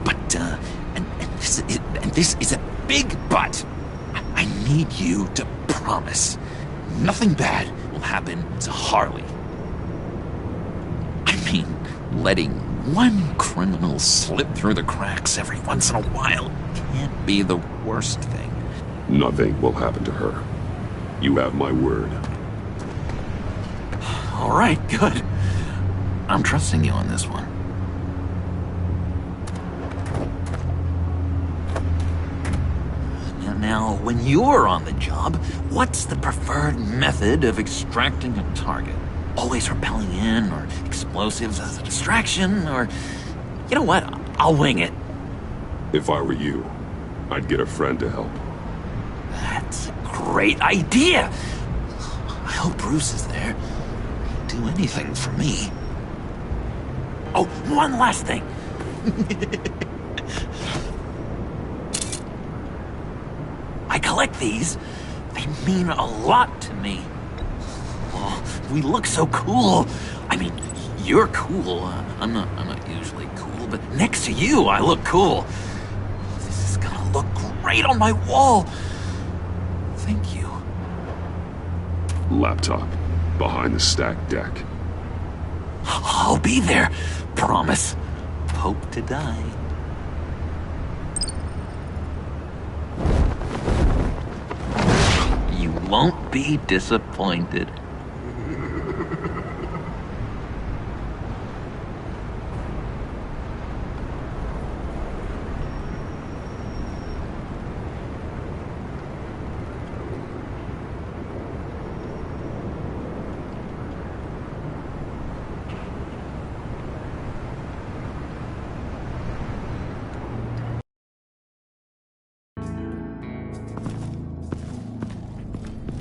But, and this is a big but. I need you to promise nothing bad will happen to Harley. I mean, letting one criminal slip through the cracks every once in a while can't be the worst thing. Nothing will happen to her. You have my word. All right, good. I'm trusting you on this one. Now, when you're on the job, what's the preferred method of extracting a target? Always rappelling in, or explosives as a distraction, or... You know what? I'll wing it. If I were you, I'd get a friend to help. That's a great idea! I hope Bruce is there. He'd do anything for me. Oh, one last thing. I collect these. They mean a lot to me. Oh, we look so cool. I mean, you're cool. I'm not usually cool, but next to you, I look cool. This is gonna look great on my wall. Thank you. Laptop. Behind the stacked deck. I'll be there. Promise. Hope to die. won't be disappointed.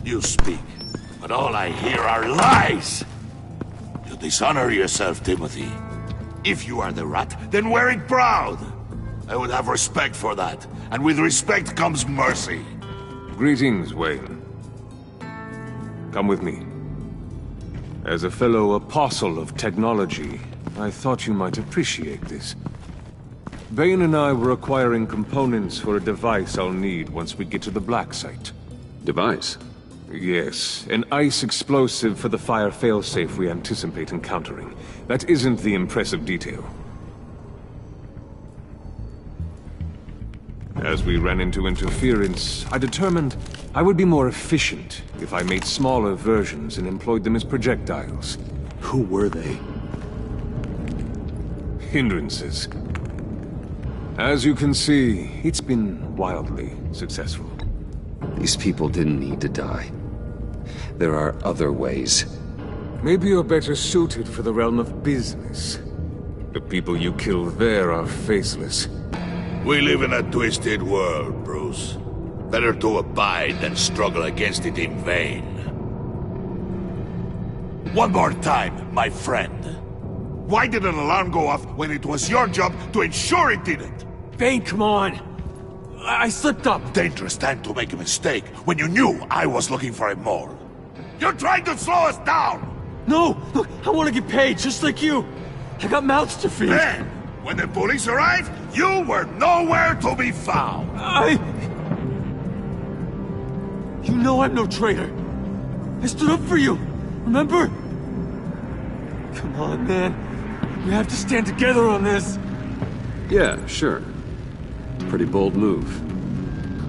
You speak, but all I hear are lies! You dishonor yourself, Timothy. If you are the rat, then wear it proud! I would have respect for that, and with respect comes mercy. Greetings, Wayne. Come with me. As a fellow apostle of technology, I thought you might appreciate this. Bane and I were acquiring components for a device I'll need once we get to the Black Site. Device? Yes, an ice explosive for the fire failsafe we anticipate encountering. That isn't the impressive detail. As we ran into interference, I determined I would be more efficient if I made smaller versions and employed them as projectiles. Who were they? Hindrances. As you can see, it's been wildly successful. These people didn't need to die. There are other ways. Maybe you're better suited for the realm of business. The people you killed there are faceless. We live in a twisted world, Bruce. Better to abide than struggle against it in vain. One more time, my friend. Why did an alarm go off when it was your job to ensure it didn't? Bane, come on! I slipped up! Dangerous time to make a mistake when you knew I was looking for a mole. You're trying to slow us down! No! Look, I want to get paid, just like you! I got mouths to feed! Then, when the police arrived, you were nowhere to be found! You know I'm no traitor! I stood up for you, remember? Come on, man. We have to stand together on this! Yeah, sure. Pretty bold move.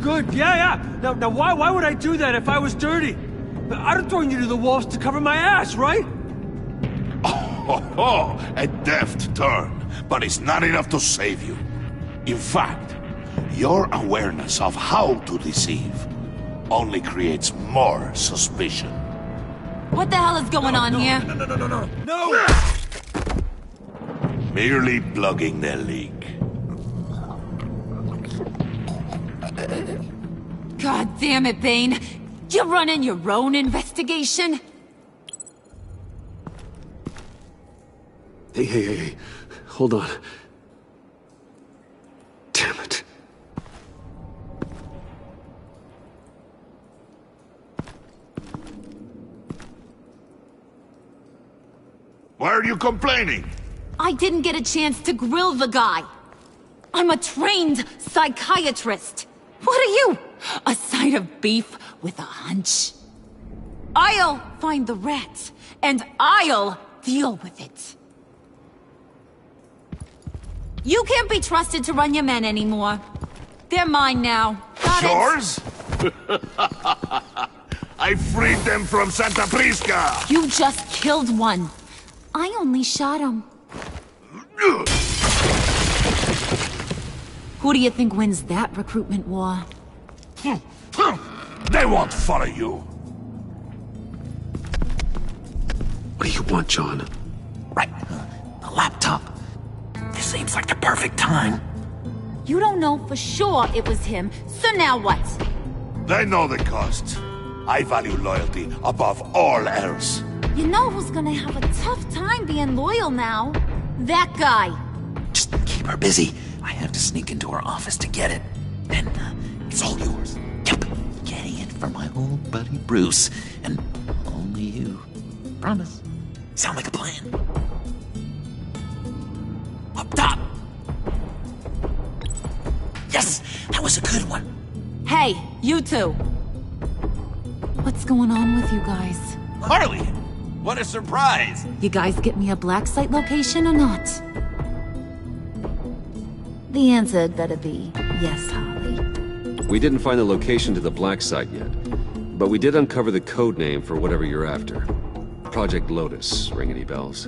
Good, yeah. Now why would I do that if I was dirty? I'd have thrown you to the wolves to cover my ass, right? Oh, a deft turn, but it's not enough to save you. In fact, your awareness of how to deceive only creates more suspicion. What the hell is going on here? No! Merely plugging the leak. God damn it, Bane. You're running your own investigation? Hey. Hold on. Damn it. Why are you complaining? I didn't get a chance to grill the guy. I'm a trained psychiatrist. What are you? A side of beef with a hunch? I'll find the rat, and I'll deal with it. You can't be trusted to run your men anymore. They're mine now. Got it? Yours? I freed them from Santa Prisca! You just killed one. I only shot him. Who do you think wins that recruitment war? They won't follow you. What do you want, John? Right. The laptop. This seems like the perfect time. You don't know for sure it was him, so now what? They know the cost. I value loyalty above all else. You know who's gonna have a tough time being loyal now? That guy. Just keep her busy. I have to sneak into her office to get it. And it's all yours. Yep. Getting it for my old buddy Bruce. And only you. Promise. Sound like a plan? Up top! Yes! That was a good one. Hey, you two. What's going on with you guys? Harley! What a surprise! You guys get me a black site location or not? The answer had better be yes, Harley. We didn't find the location to the black site yet. But we did uncover the code name for whatever you're after. Project Lotus. Ring any bells?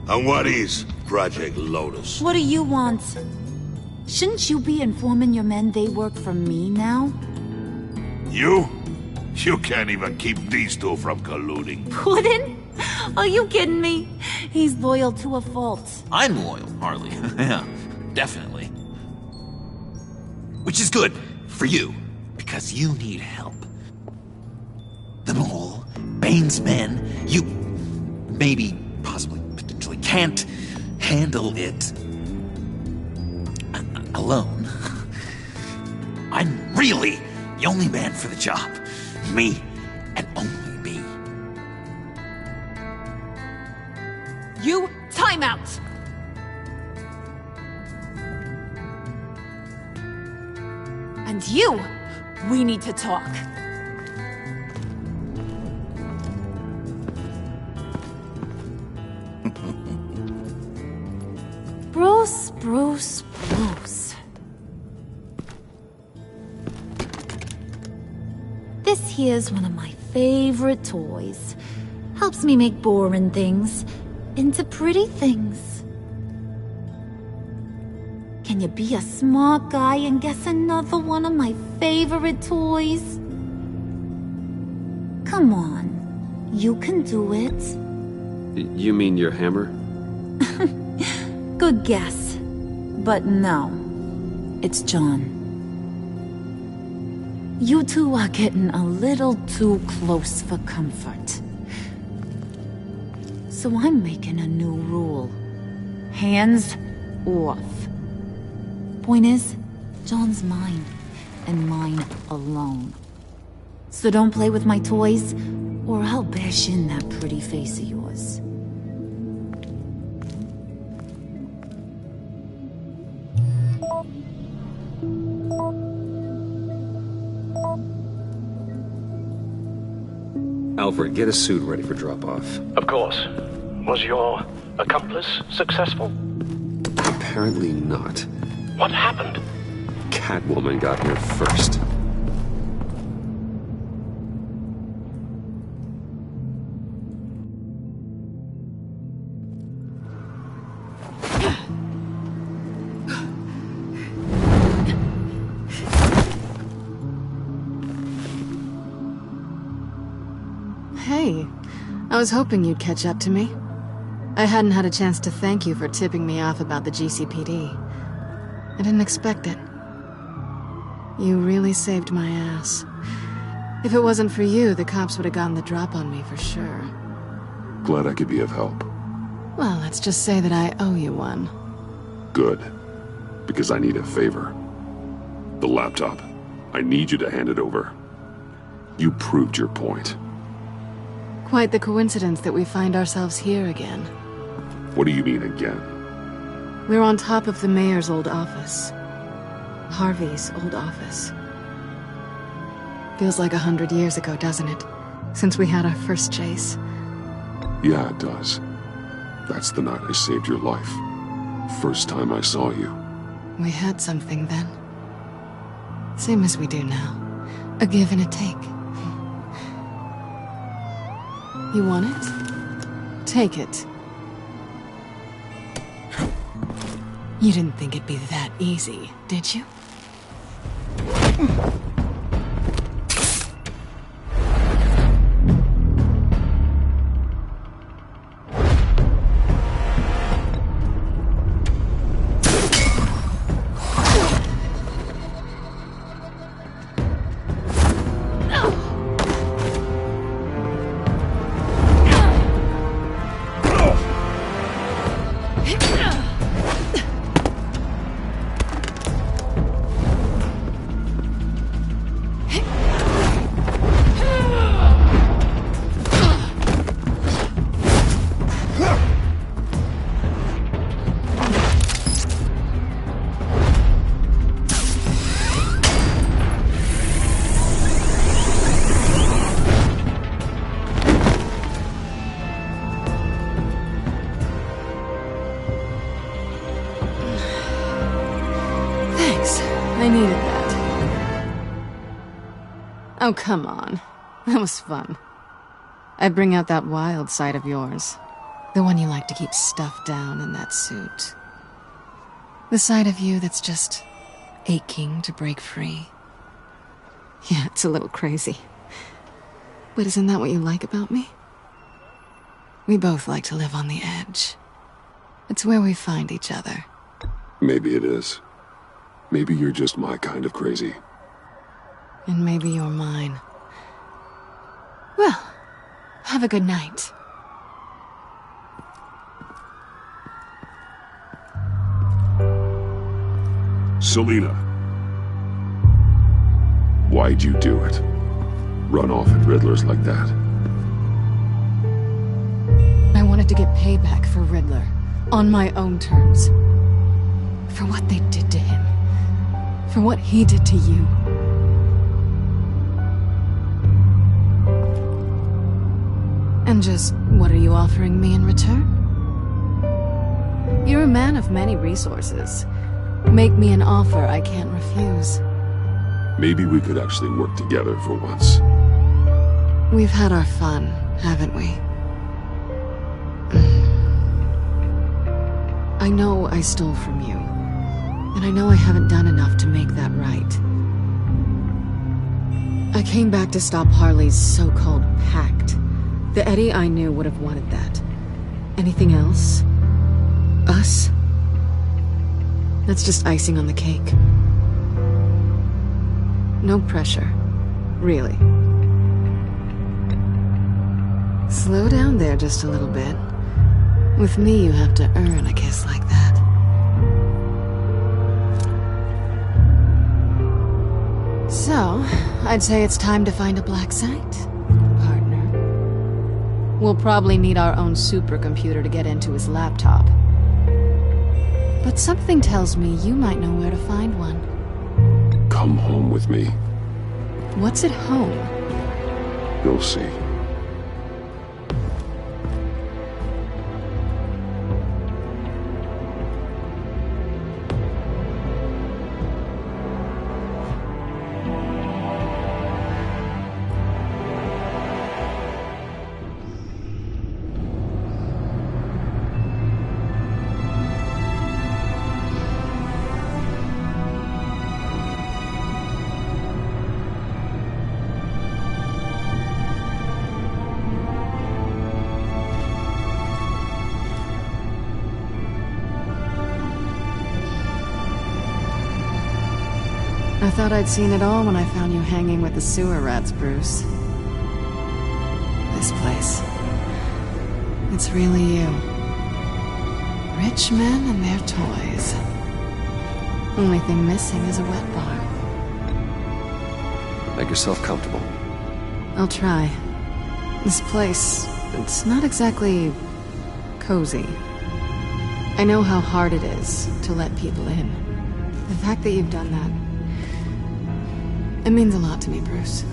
And what is Project Lotus? What do you want? Shouldn't you be informing your men they work for me now? You? You can't even keep these two from colluding. Puddin'? Are you kidding me? He's loyal to a fault. I'm loyal, Harley. Yeah, definitely. Which is good for you, because you need help. The Mole, Bane's men, you maybe, possibly, potentially can't handle it alone. I'm really the only man for the job. Me, and only me. You, time out! And you, we need to talk. Bruce. This here's one of my favorite toys. Helps me make boring things into pretty things. Can you be a smart guy and guess another one of my favorite toys? Come on, you can do it. You mean your hammer? Good guess. But no, it's John. You two are getting a little too close for comfort. So I'm making a new rule. Hands off. Point is, John's mine, and mine alone. So don't play with my toys, or I'll bash in that pretty face of yours. Alfred, get a suit ready for drop-off. Of course. Was your accomplice successful? Apparently not. What happened? Catwoman got here first. Hey, I was hoping you'd catch up to me. I hadn't had a chance to thank you for tipping me off about the GCPD. I didn't expect it. You really saved my ass. If it wasn't for you, the cops would have gotten the drop on me for sure. Glad I could be of help. Well, let's just say that I owe you one. Good. Because I need a favor. The laptop. I need you to hand it over. You proved your point. Quite the coincidence that we find ourselves here again. What do you mean again? We're on top of the mayor's old office. Harvey's old office. Feels like 100 years ago, doesn't it? Since we had our first chase. Yeah, it does. That's the night I saved your life. First time I saw you. We had something then. Same as we do now. A give and a take. You want it? Take it. You didn't think it'd be that easy, did you? Oh, come on. That was fun. I bring out that wild side of yours. The one you like to keep stuffed down in that suit. The side of you that's just aching to break free. Yeah, it's a little crazy. But isn't that what you like about me? We both like to live on the edge. It's where we find each other. Maybe it is. Maybe you're just my kind of crazy. And maybe you're mine. Well, have a good night. Selina. Why'd you do it? Run off at Riddler's like that? I wanted to get payback for Riddler. On my own terms. For what they did to him. For what he did to you. And just what are you offering me in return? You're a man of many resources. Make me an offer I can't refuse. Maybe we could actually work together for once. We've had our fun, haven't we? I know I stole from you. And I know I haven't done enough to make that right. I came back to stop Harley's so-called pact. The Eddie I knew would have wanted that. Anything else? Us? That's just icing on the cake. No pressure. Really. Slow down there just a little bit. With me, you have to earn a kiss like that. So, I'd say it's time to find a black site, partner. We'll probably need our own supercomputer to get into his laptop. But something tells me you might know where to find one. Come home with me. What's at home? You'll see. I thought I'd seen it all when I found you hanging with the sewer rats, Bruce. This place. It's really you. Rich men and their toys. Only thing missing is a wet bar. Make yourself comfortable. I'll try. This place, it's not exactly cozy. I know how hard it is to let people in. The fact that you've done that, it means a lot to me, Bruce.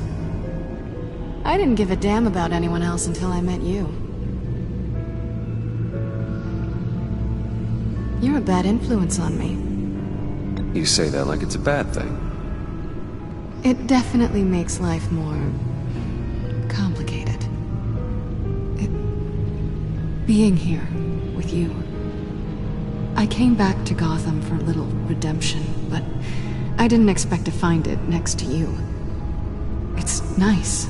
I didn't give a damn about anyone else until I met you. You're a bad influence on me. You say that like it's a bad thing. It definitely makes life more complicated. Being here with you. I came back to Gotham for a little redemption, but I didn't expect to find it next to you. It's nice.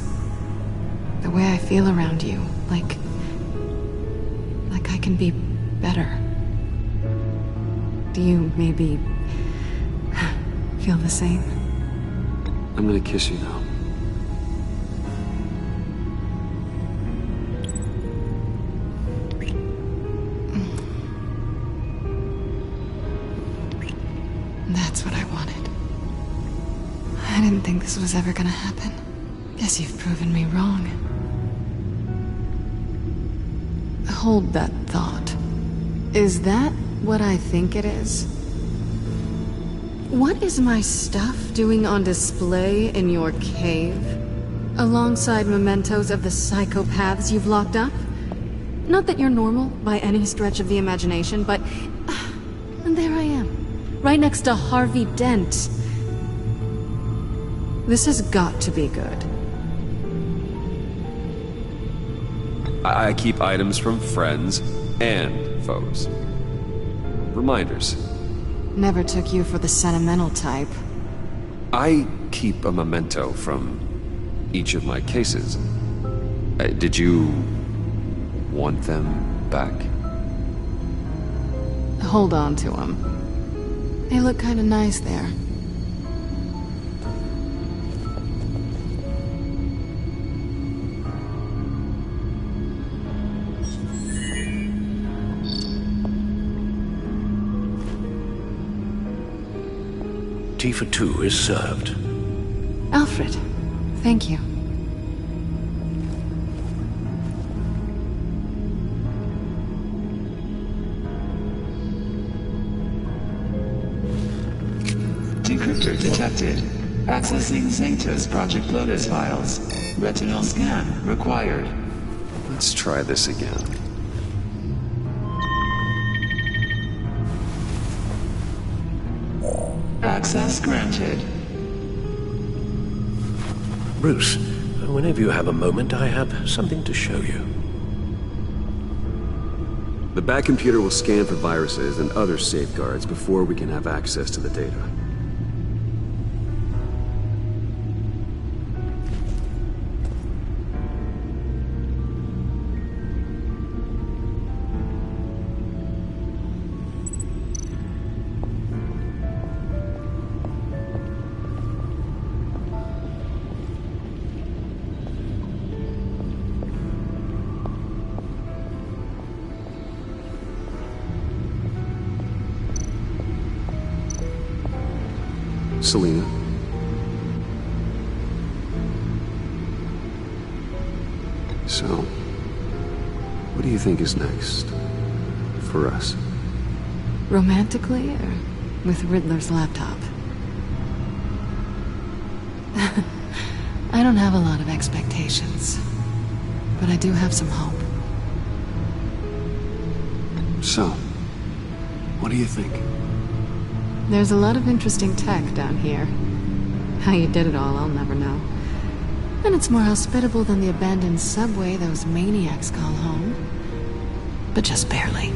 The way I feel around you, like I can be better. Do you maybe feel the same? I'm gonna kiss you now. That's what I wanted. I didn't think this was ever gonna happen. Guess you've proven me wrong. Hold that thought. Is that what I think it is? What is my stuff doing on display in your cave? Alongside mementos of the psychopaths you've locked up? Not that you're normal by any stretch of the imagination, but... and there I am. Right next to Harvey Dent. This has got to be good. I keep items from friends and foes. Reminders. Never took you for the sentimental type. I keep a memento from each of my cases. Did you want them back? Hold on to them. They look kinda nice there. Tea for two is served. Alfred, thank you. Decryptor detected. Accessing Sanctus Project Lotus files. Retinal scan required. Let's try this again. Access granted. Bruce, whenever you have a moment, I have something to show you. The Bat computer will scan for viruses and other safeguards before we can have access to the data. Selina. So, what do you think is next for us? Romantically, or with Riddler's laptop? I don't have a lot of expectations, but I do have some hope. So, what do you think? There's a lot of interesting tech down here. How you did it all, I'll never know. And it's more hospitable than the abandoned subway those maniacs call home. But just barely.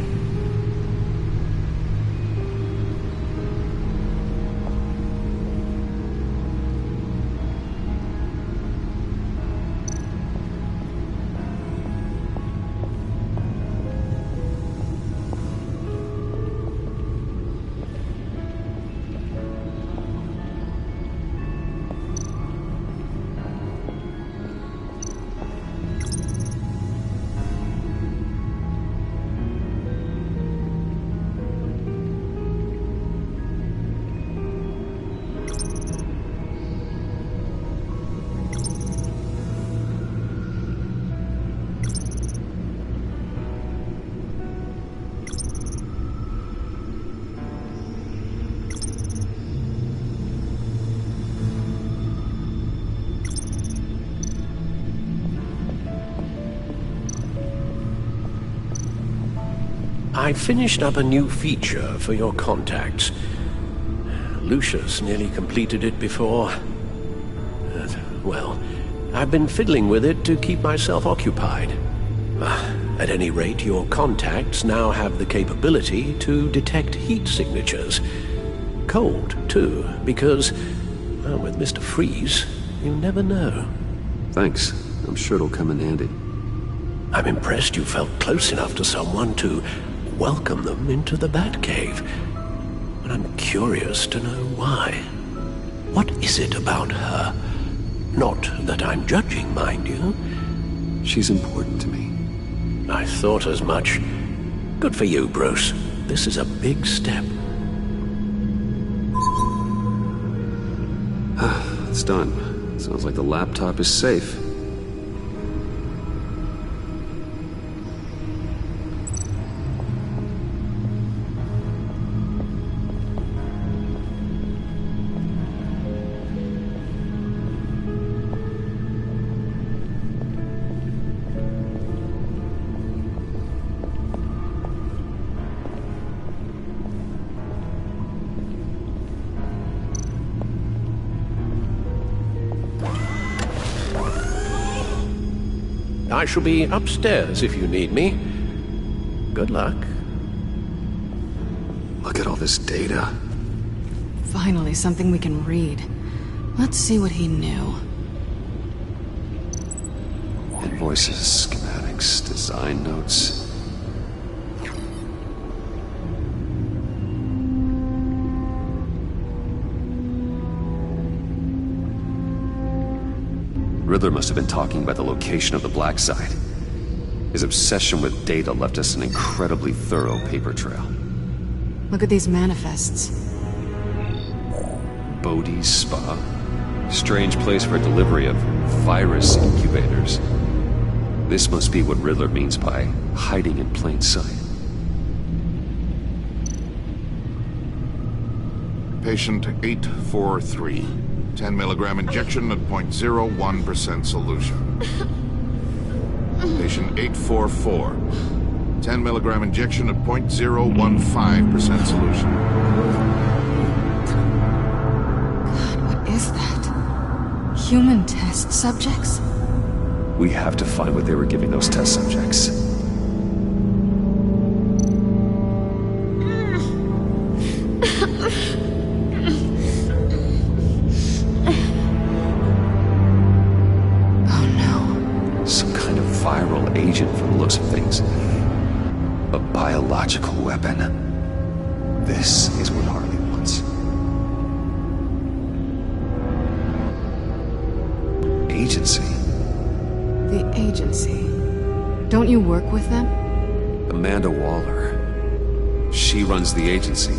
I finished up a new feature for your contacts. Lucius nearly completed it before. Well, I've been fiddling with it to keep myself occupied. At any rate, your contacts now have the capability to detect heat signatures. Cold, too, because, well, with Mr. Freeze, you never know. Thanks. I'm sure it'll come in handy. I'm impressed you felt close enough to someone to welcome them into the Batcave. And I'm curious to know why. What is it about her? Not that I'm judging, mind you. She's important to me. I thought as much. Good for you, Bruce. This is a big step. It's done. Sounds like the laptop is safe. I shall be upstairs if you need me. Good luck. Look at all this data. Finally, something we can read. Let's see what he knew. Invoices, schematics, design notes. Riddler must have been talking about the location of the Black Site. His obsession with data left us an incredibly thorough paper trail. Look at these manifests. Bodhi's Spa? Strange place for delivery of virus incubators. This must be what Riddler means by hiding in plain sight. Patient 843. 10 milligram injection at 0.01% solution. Patient 844. 10 milligram injection at 0.015% solution. God, what is that? Human test subjects? We have to find what they were giving those test subjects. Agent from the looks of things. A biological weapon. This is what Harley wants. Agency? The agency. Don't you work with them? Amanda Waller. She runs the agency.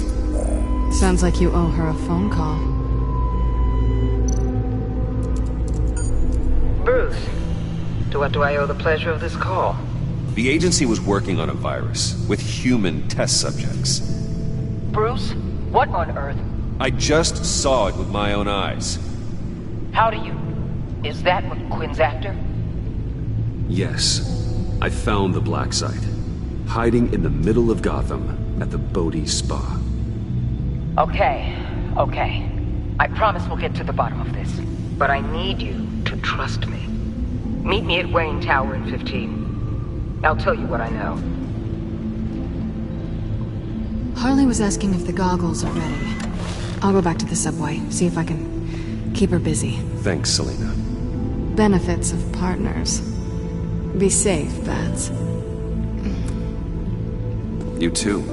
Sounds like you owe her a phone call. Bruce. To what do I owe the pleasure of this call? The agency was working on a virus with human test subjects. Bruce? What on earth? I just saw it with my own eyes. How do you... Is that what Quinn's after? Yes. I found the Black Site. Hiding in the middle of Gotham at the Bodhi Spa. Okay. I promise we'll get to the bottom of this. But I need you to trust me. Meet me at Wayne Tower in 15. I'll tell you what I know. Harley was asking if the goggles are ready. I'll go back to the subway, see if I can keep her busy. Thanks, Selina. Benefits of partners. Be safe, Bats. You too.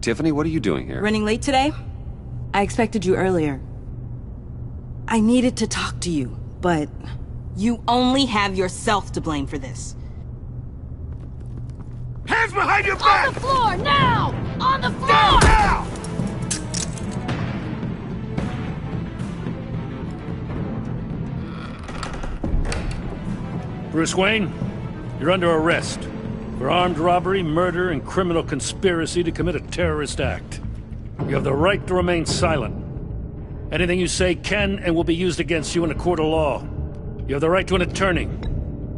Tiffany, what are you doing here? Running late today? I expected you earlier. I needed to talk to you, but you only have yourself to blame for this. Hands behind your back! On the floor, now! On the floor! Now! Bruce Wayne, you're under arrest for armed robbery, murder, and criminal conspiracy to commit a terrorist act. You have the right to remain silent. Anything you say can and will be used against you in a court of law. You have the right to an attorney.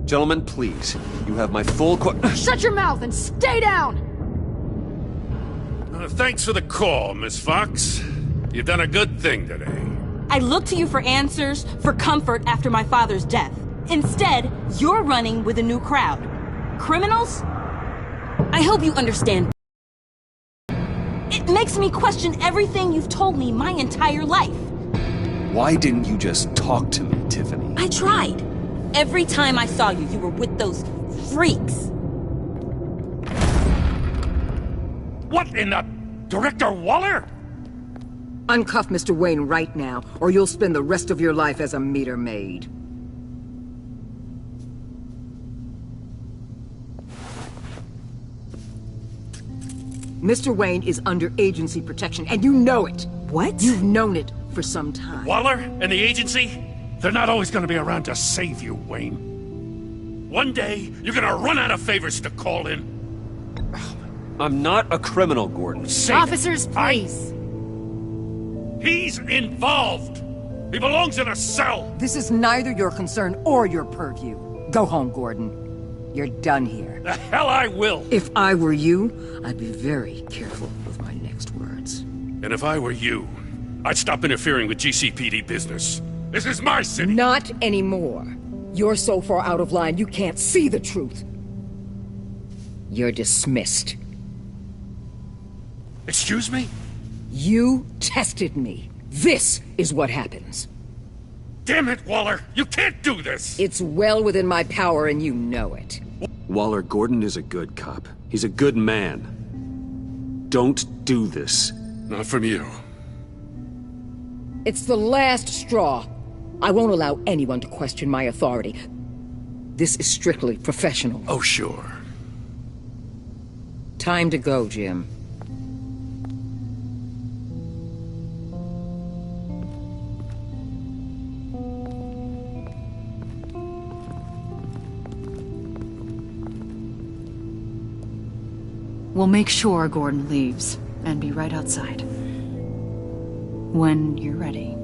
Gentlemen, please. You have my full Shut your mouth and stay down! Thanks for the call, Miss Fox. You've done a good thing today. I looked to you for answers, for comfort after my father's death. Instead, you're running with a new crowd. Criminals? I hope you understand. It makes me question everything you've told me my entire life. Why didn't you just talk to me, Tiffany? I tried. Every time I saw you, you were with those freaks. What in the... Director Waller? Uncuff Mr. Wayne right now, or you'll spend the rest of your life as a meter maid. Mr. Wayne is under agency protection, and you know it. What? You've known it for some time. Waller and the agency? They're not always gonna be around to save you, Wayne. One day, you're gonna run out of favors to call in. I'm not a criminal, Gordon. Officers, please. He's involved! He belongs in a cell! This is neither your concern or your purview. Go home, Gordon. You're done here. The hell I will! If I were you, I'd be very careful with my next words. And if I were you, I'd stop interfering with GCPD business. This is my city! Not anymore. You're so far out of line you can't see the truth. You're dismissed. Excuse me? You tested me. This is what happens. Damn it, Waller! You can't do this! It's well within my power and you know it. Waller, Gordon is a good cop. He's a good man. Don't do this. Not from you. It's the last straw. I won't allow anyone to question my authority. This is strictly professional. Oh, sure. Time to go, Jim. We'll make sure Gordon leaves, and be right outside. When you're ready.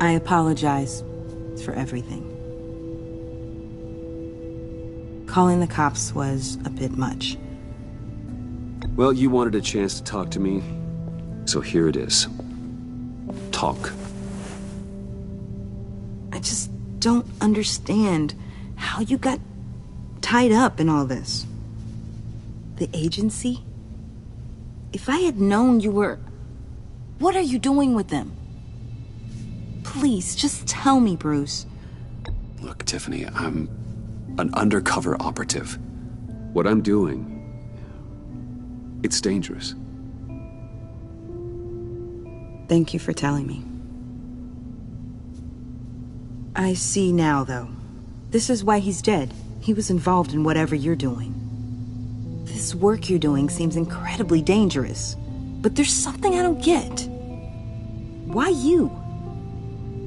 I apologize for everything. Calling the cops was a bit much. Well, you wanted a chance to talk to me, so here it is. Talk. I just don't understand how you got tied up in all this. The agency? If I had known you were... What are you doing with them? Please, just tell me, Bruce. Look, Tiffany, I'm an undercover operative. What I'm doing, it's dangerous. Thank you for telling me. I see now, though. This is why he's dead. He was involved in whatever you're doing. This work you're doing seems incredibly dangerous. But there's something I don't get. Why you?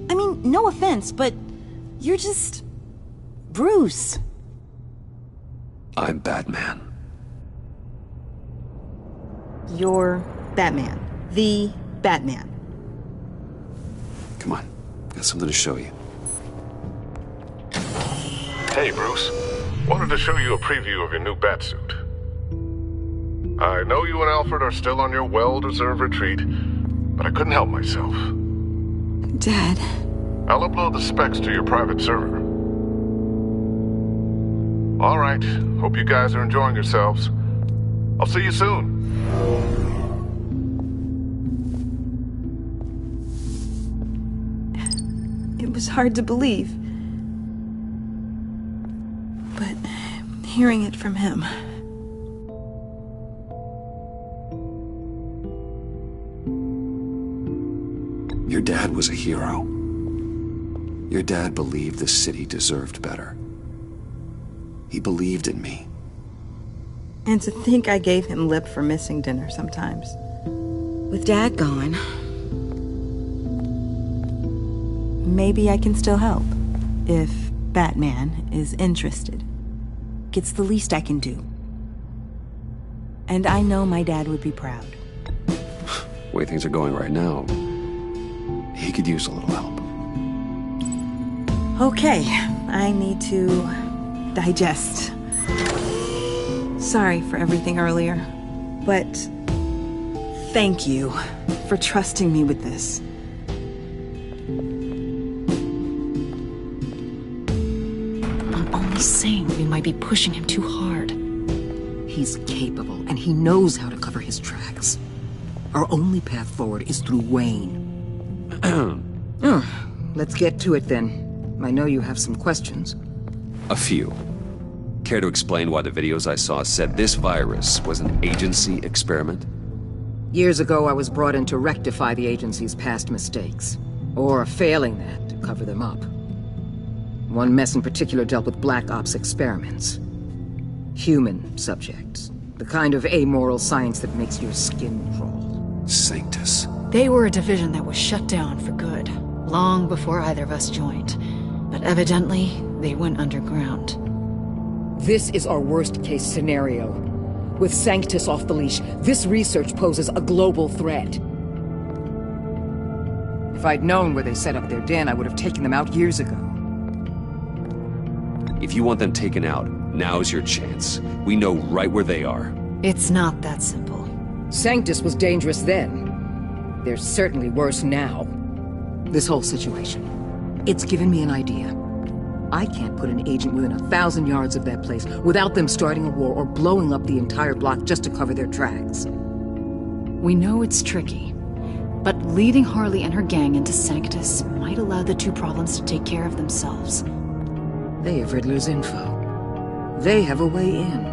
I mean, no offense, but you're just... Bruce. I'm Batman. You're Batman. The Batman. Come on, got something to show you. Hey, Bruce. Wanted to show you a preview of your new Batsuit. I know you and Alfred are still on your well-deserved retreat, but I couldn't help myself. Dad. I'll upload the specs to your private server. All right. Hope you guys are enjoying yourselves. I'll see you soon. It was hard to believe. But hearing it from him... Your dad was a hero. Your dad believed the city deserved better. He believed in me. And to think I gave him lip for missing dinner sometimes. With Dad gone... Maybe I can still help. If Batman is interested. It's the least I can do. And I know my dad would be proud. The way things are going right now, he could use a little help. Okay, I need to digest. Sorry for everything earlier, but thank you for trusting me with this. I'm only saying we might be pushing him too hard. He's capable, and he knows how to cover his tracks. Our only path forward is through Wayne. Let's get to it then. I know you have some questions. A few. Care to explain why the videos I saw said this virus was an agency experiment? Years ago, I was brought in to rectify the agency's past mistakes. Or, failing that, to cover them up. One mess in particular dealt with Black Ops experiments. Human subjects. The kind of amoral science that makes your skin crawl. Sanctus. They were a division that was shut down for good, long before either of us joined. But evidently, They went underground. This is our worst-case scenario. With Sanctus off the leash, this research poses a global threat. If I'd known where they set up their den, I would have taken them out years ago. If you want them taken out, now's your chance. We know right where they are. It's not that simple. Sanctus was dangerous then. They're certainly worse now. This whole situation, it's given me an idea. I can't put an agent within 1,000 yards of that place without them starting a war or blowing up the entire block just to cover their tracks. We know it's tricky, but leading Harley and her gang into Sanctus might allow the two problems to take care of themselves. They have Riddler's info. They have a way in.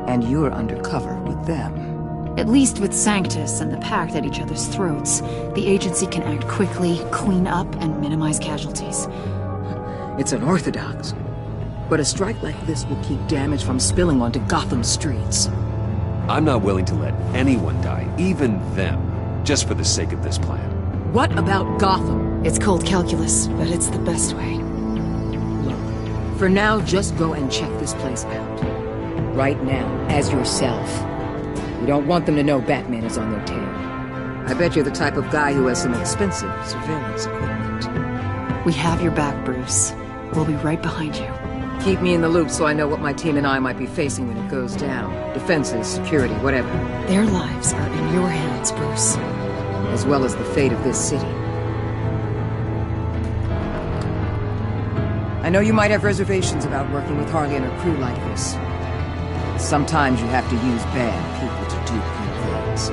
And you're undercover with them. At least with Sanctus and the Pact at each other's throats, the agency can act quickly, clean up, and minimize casualties. It's unorthodox. But a strike like this will keep damage from spilling onto Gotham streets. I'm not willing to let anyone die, even them, just for the sake of this plan. What about Gotham? It's cold calculus, but it's the best way. Look, for now, just go and check this place out. Right now, as yourself. You don't want them to know Batman is on their tail. I bet you're the type of guy who has some expensive surveillance equipment. We have your back, Bruce. We'll be right behind you. Keep me in the loop so I know what my team and I might be facing when it goes down. Defenses, security, whatever. Their lives are in your hands, Bruce. As well as the fate of this city. I know you might have reservations about working with Harley and her crew like this. Sometimes you have to use bad people to do good things.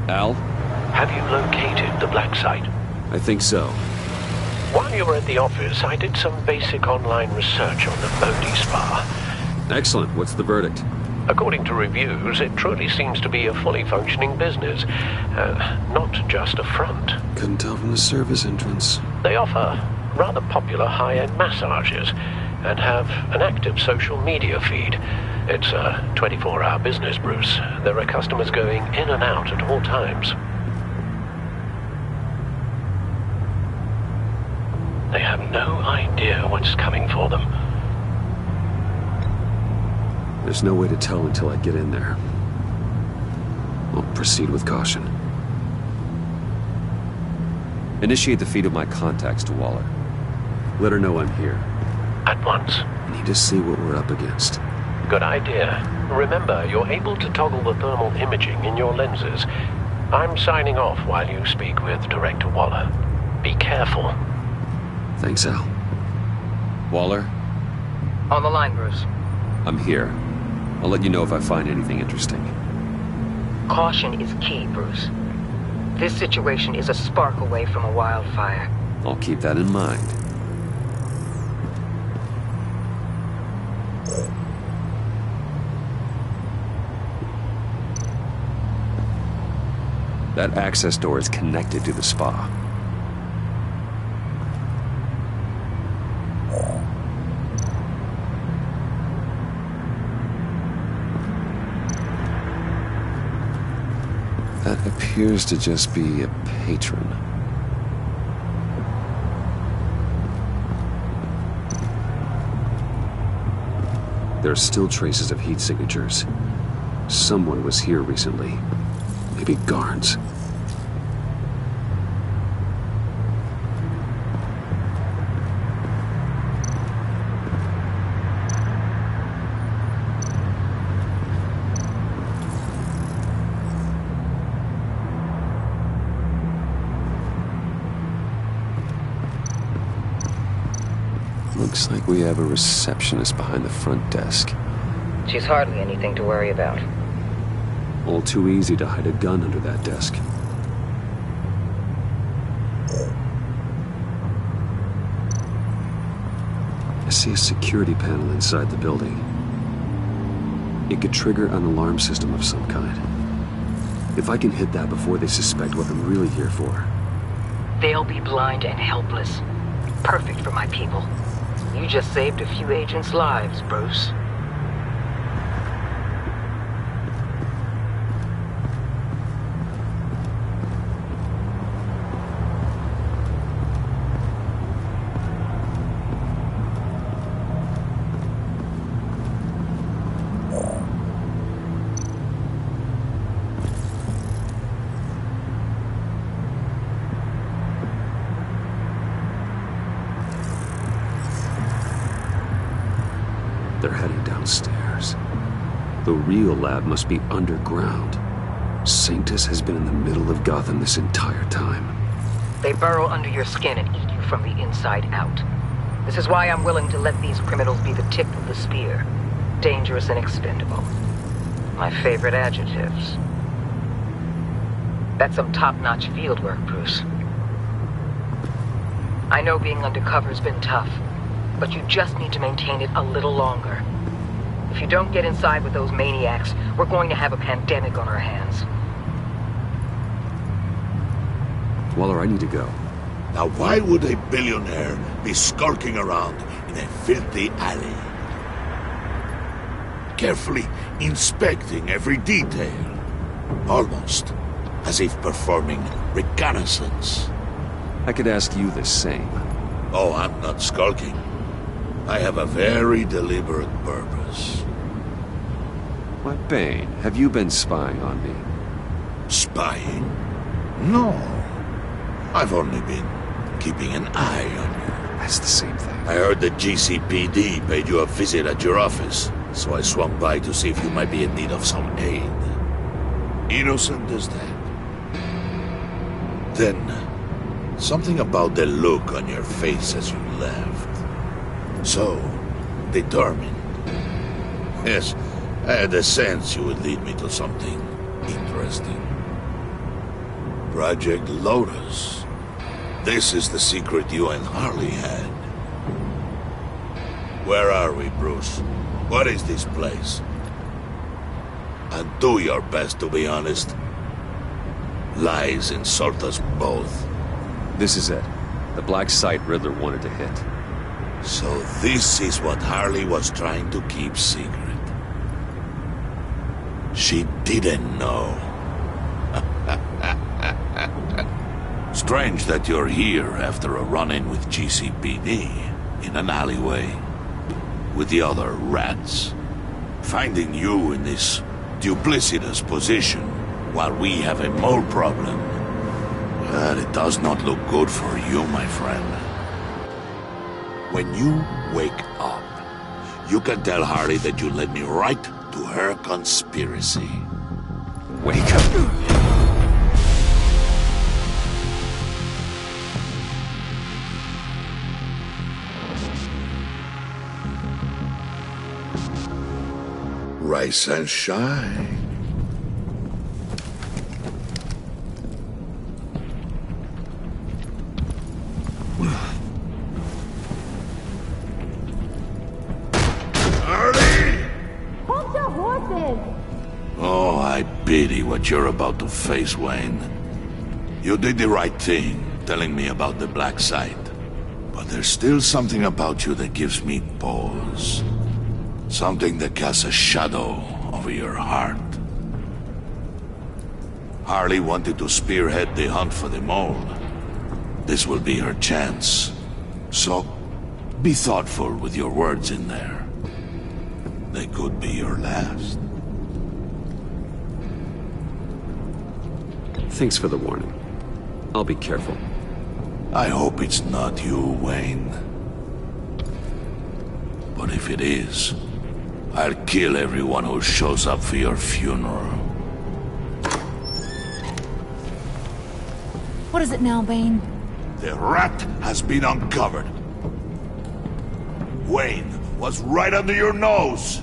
Al? Have you located the black site? I think so. While you were at the office, I did some basic online research on the Bodhi Spa. Excellent. What's the verdict? According to reviews, it truly seems to be a fully functioning business. Not just a front. Couldn't tell from the service entrance. They offer rather popular high-end massages and have an active social media feed. It's a 24-hour business, Bruce. There are customers going in and out at all times. They have no idea what's coming for them. There's no way to tell until I get in there. I'll proceed with caution. Initiate the feed of my contacts to Waller. Let her know I'm here. At once. I need to see what we're up against. Good idea. Remember, you're able to toggle the thermal imaging in your lenses. I'm signing off while you speak with Director Waller. Be careful. Thanks, Al. Waller? On the line, Bruce. I'm here. I'll let you know if I find anything interesting. Caution is key, Bruce. This situation is a spark away from a wildfire. I'll keep that in mind. That access door is connected to the spa. That appears to just be a patron. There are still traces of heat signatures. Someone was here recently. Maybe guards. Looks like we have a receptionist behind the front desk. She's hardly anything to worry about. All too easy to hide a gun under that desk. I see a security panel inside the building. It could trigger an alarm system of some kind. If I can hit that before they suspect what I'm really here for, They'll be blind and helpless. Perfect for my people. You just saved a few agents' lives, Bruce. They're heading downstairs. The real lab must be underground. Sanctus has been in the middle of Gotham this entire time. They burrow under your skin and eat you from the inside out. This is why I'm willing to let these criminals be the tip of the spear. Dangerous and expendable. My favorite adjectives. That's some top-notch field work, Bruce. I know being undercover's been tough, but you just need to maintain it a little longer. If you don't get inside with those maniacs, we're going to have a pandemic on our hands. Waller, I need to go. Now why would a billionaire be skulking around in a filthy alley? Carefully inspecting every detail. Almost as if performing reconnaissance. I could ask you the same. Oh, I'm not skulking. I have a very deliberate purpose. Why, Bane, have you been spying on me? Spying? No. I've only been keeping an eye on you. That's the same thing. I heard the GCPD paid you a visit at your office, so I swung by to see if you might be in need of some aid. Innocent as that. Then, something about the look on your face as you left. So, determined. Yes, I had a sense you would lead me to something interesting. Project Lotus. This is the secret you and Harley had. Where are we, Bruce? What is this place? And do your best to be honest. Lies insult us both. This is it. The black site Riddler wanted to hit. So this is what Harley was trying to keep secret. She didn't know. Strange that you're here after a run-in with GCPD in an alleyway with the other rats. Finding you in this duplicitous position while we have a mole problem. But it does not look good for you, my friend. When you wake up, you can tell Harley that you led me right to her conspiracy. Wake up. Rise and shine. Oh, I pity what you're about to face, Wayne. You did the right thing, telling me about the black site. But there's still something about you that gives me pause. Something that casts a shadow over your heart. Harley wanted to spearhead the hunt for the mole. This will be her chance. So, be thoughtful with your words in there. They could be your last. Thanks for the warning. I'll be careful. I hope it's not you, Wayne. But if it is, I'll kill everyone who shows up for your funeral. What is it now, Bane? The rat has been uncovered. Wayne was right under your nose.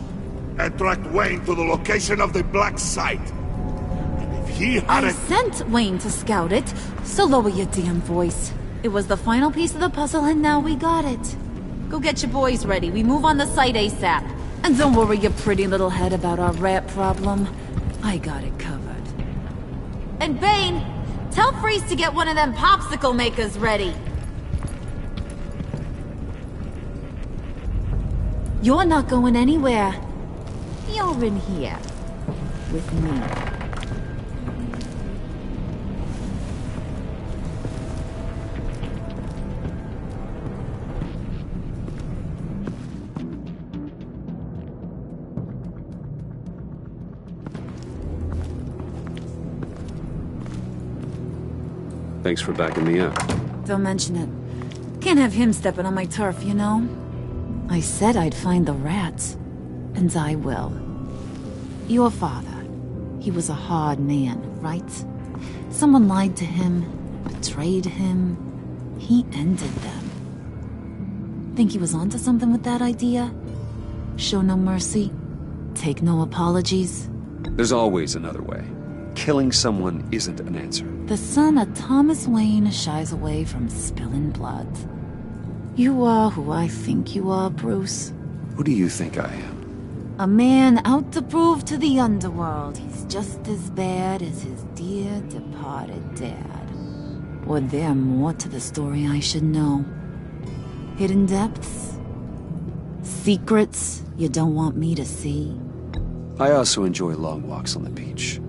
And tracked Wayne to the location of the black site. And if he I hadn't... sent Wayne to scout it, so lower your damn voice. It was the final piece of the puzzle and now we got it. Go get your boys ready. We move on the site ASAP. And don't worry your pretty little head about our rat problem. I got it covered. And Bane, Tell Freeze to get one of them popsicle makers ready. You're not going anywhere. You're in here. With me. Thanks for backing me up. Don't mention it. Can't have him stepping on my turf, you know? I said I'd find the rats. And I will. Your father. He was a hard man, right? Someone lied to him, betrayed him. He ended them. Think he was onto something with that idea? Show no mercy? Take no apologies? There's always another way. Killing someone isn't an answer. The son of Thomas Wayne shies away from spilling blood. You are who I think you are, Bruce. Who do you think I am? A man out to prove to the underworld he's just as bad as his dear departed dad. Or there more to the story I should know. Hidden depths? Secrets you don't want me to see? I also enjoy long walks on the beach.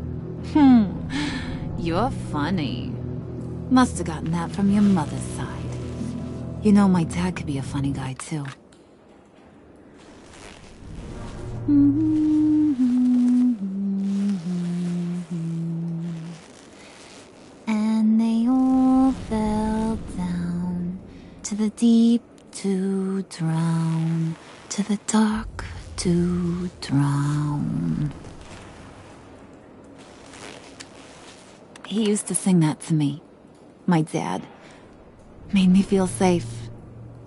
You're funny. Must have gotten that from your mother's side. You know, my dad could be a funny guy, too. And they all fell down to the deep to drown, to the dark to drown. He used to sing that to me. My dad. Made me feel safe.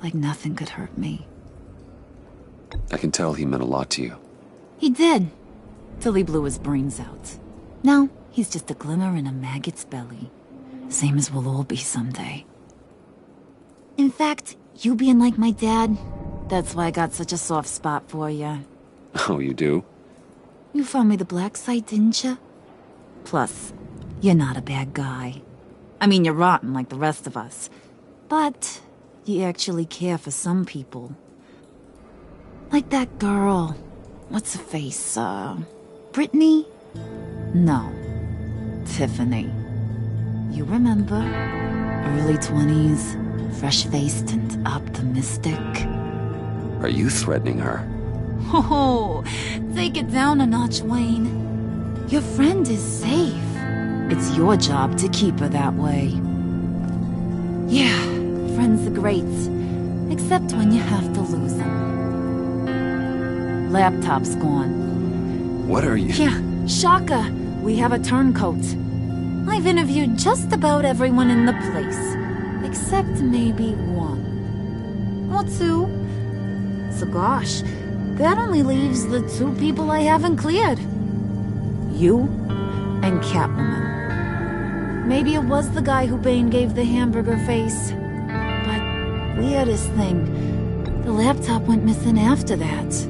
Like nothing could hurt me. I can tell he meant a lot to you. He did. Till he blew his brains out. Now, he's just a glimmer in a maggot's belly. Same as we'll all be someday. In fact, you being like my dad, that's why I got such a soft spot for you. Oh, you do? You found me the black site, didn't you? Plus, you're not a bad guy. I mean, you're rotten like the rest of us. But you actually care for some people. Like that girl. What's her face? Brittany? No. Tiffany. You remember? Early 20s, fresh-faced and optimistic. Are you threatening her? Oh, take it down a notch, Wayne. Your friend is safe. It's your job to keep her that way. Yeah, friends are great. Except when you have to lose them. Laptop's gone. What are you... Yeah, shocker. We have a turncoat. I've interviewed just about everyone in the place. Except maybe one. Or two. So gosh, that only leaves the two people I haven't cleared. You and Catwoman. Maybe it was the guy who Bane gave the hamburger face. But weirdest thing, the laptop went missing after that.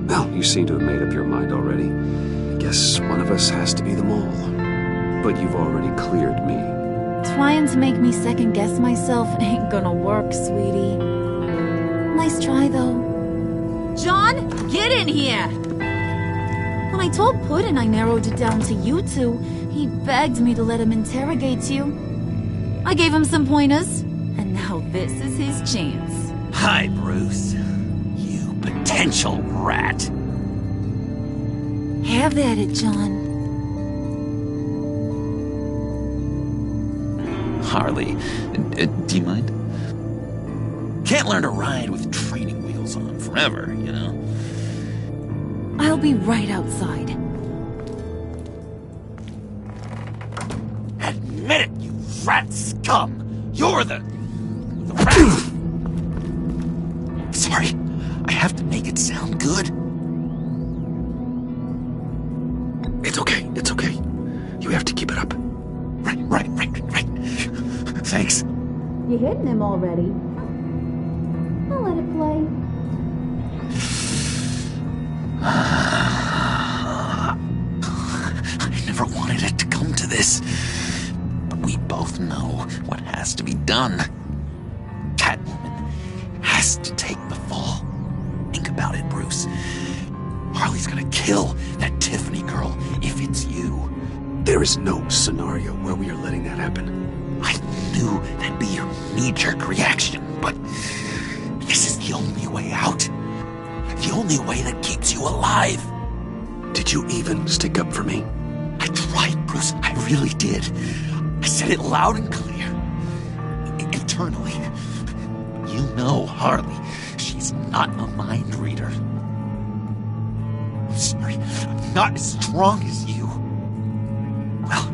Well, you seem to have made up your mind already. Guess one of us has to be the mole. But you've already cleared me. Trying to make me second-guess myself ain't gonna work, sweetie. Nice try, though. John, get in here! When I told Puddin' I narrowed it down to you two, he begged me to let him interrogate you. I gave him some pointers, and now this is his chance. Hi, Bruce. You potential rat. Have at it, John. Harley, do you mind? Can't learn to ride with training wheels on forever, you know? I'll be right outside. Admit it, you rat scum! You're the rat! Sorry, I have to make it sound good. It's okay. You have to keep it up. Right. Thanks. You hitting him already? I'll let it play. I never wanted it to come to this. done. Catwoman has to take the fall. Think about it, Bruce. Harley's gonna kill that Tiffany girl if it's you. There is no scenario where we are letting that happen. I knew that'd be your knee-jerk reaction, but this is the only way out. The only way that keeps you alive. Did you even stick up for me? I tried, Bruce. I really did. I said it loud and clear. Internally. You know Harley. She's not a mind reader. I'm sorry. I'm not as strong as you. Well,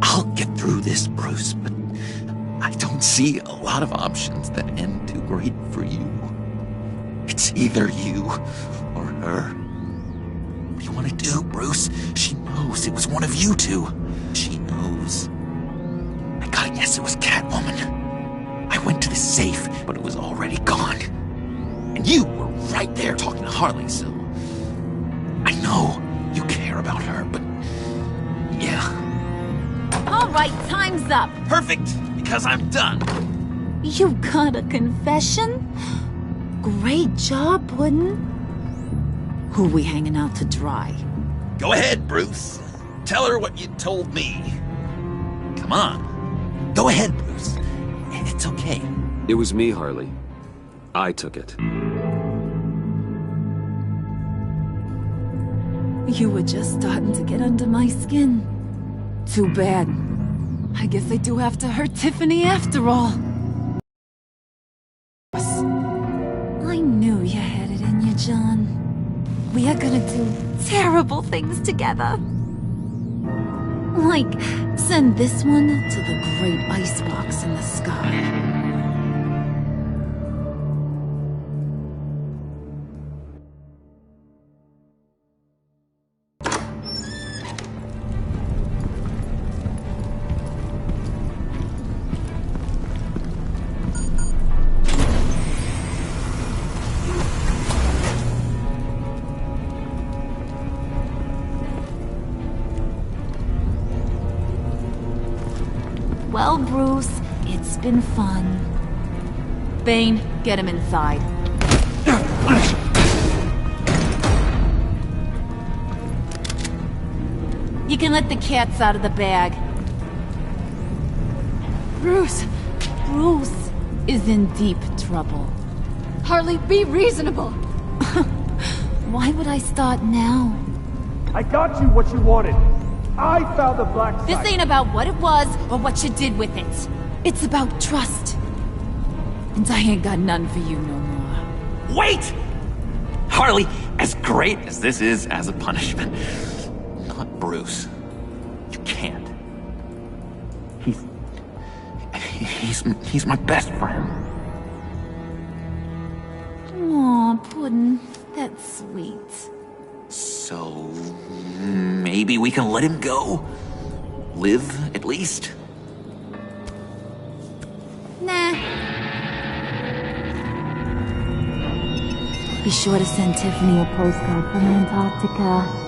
I'll get through this, Bruce, but I don't see a lot of options that end too great for you. It's either you or her. What do you want to do, Bruce? She knows it was one of you two. She knows. I gotta guess it was Catwoman. I went to the safe, but it was already gone. And you were right there talking to Harley, so... I know you care about her, but... yeah. All right, time's up. Perfect, because I'm done. You got a confession? Great job, Puddin'. Who we hanging out to dry? Go ahead, Bruce. Tell her what you told me. Come on. Go ahead, Bruce. It's okay. It was me, Harley. I took it. You were just starting to get under my skin. Too bad. I guess I do have to hurt Tiffany after all. I knew you had it in you, John. We are gonna do terrible things together. Like, send this one to the great icebox in the sky. Well, Bruce, it's been fun. Bane, get him inside. You can let the cats out of the bag. Bruce! Bruce is in deep trouble. Harley, be reasonable! Why would I start now? I got you what you wanted. I found the black site. This ain't about what it was or what you did with it. It's about trust. And I ain't got none for you no more. Wait! Harley, as great as this is as a punishment, not Bruce. You can't. He's my best friend. Aw, Puddin', that's sweet. So, maybe we can let him go? Live, at least? Nah. Be sure to send Tiffany a postcard from Antarctica.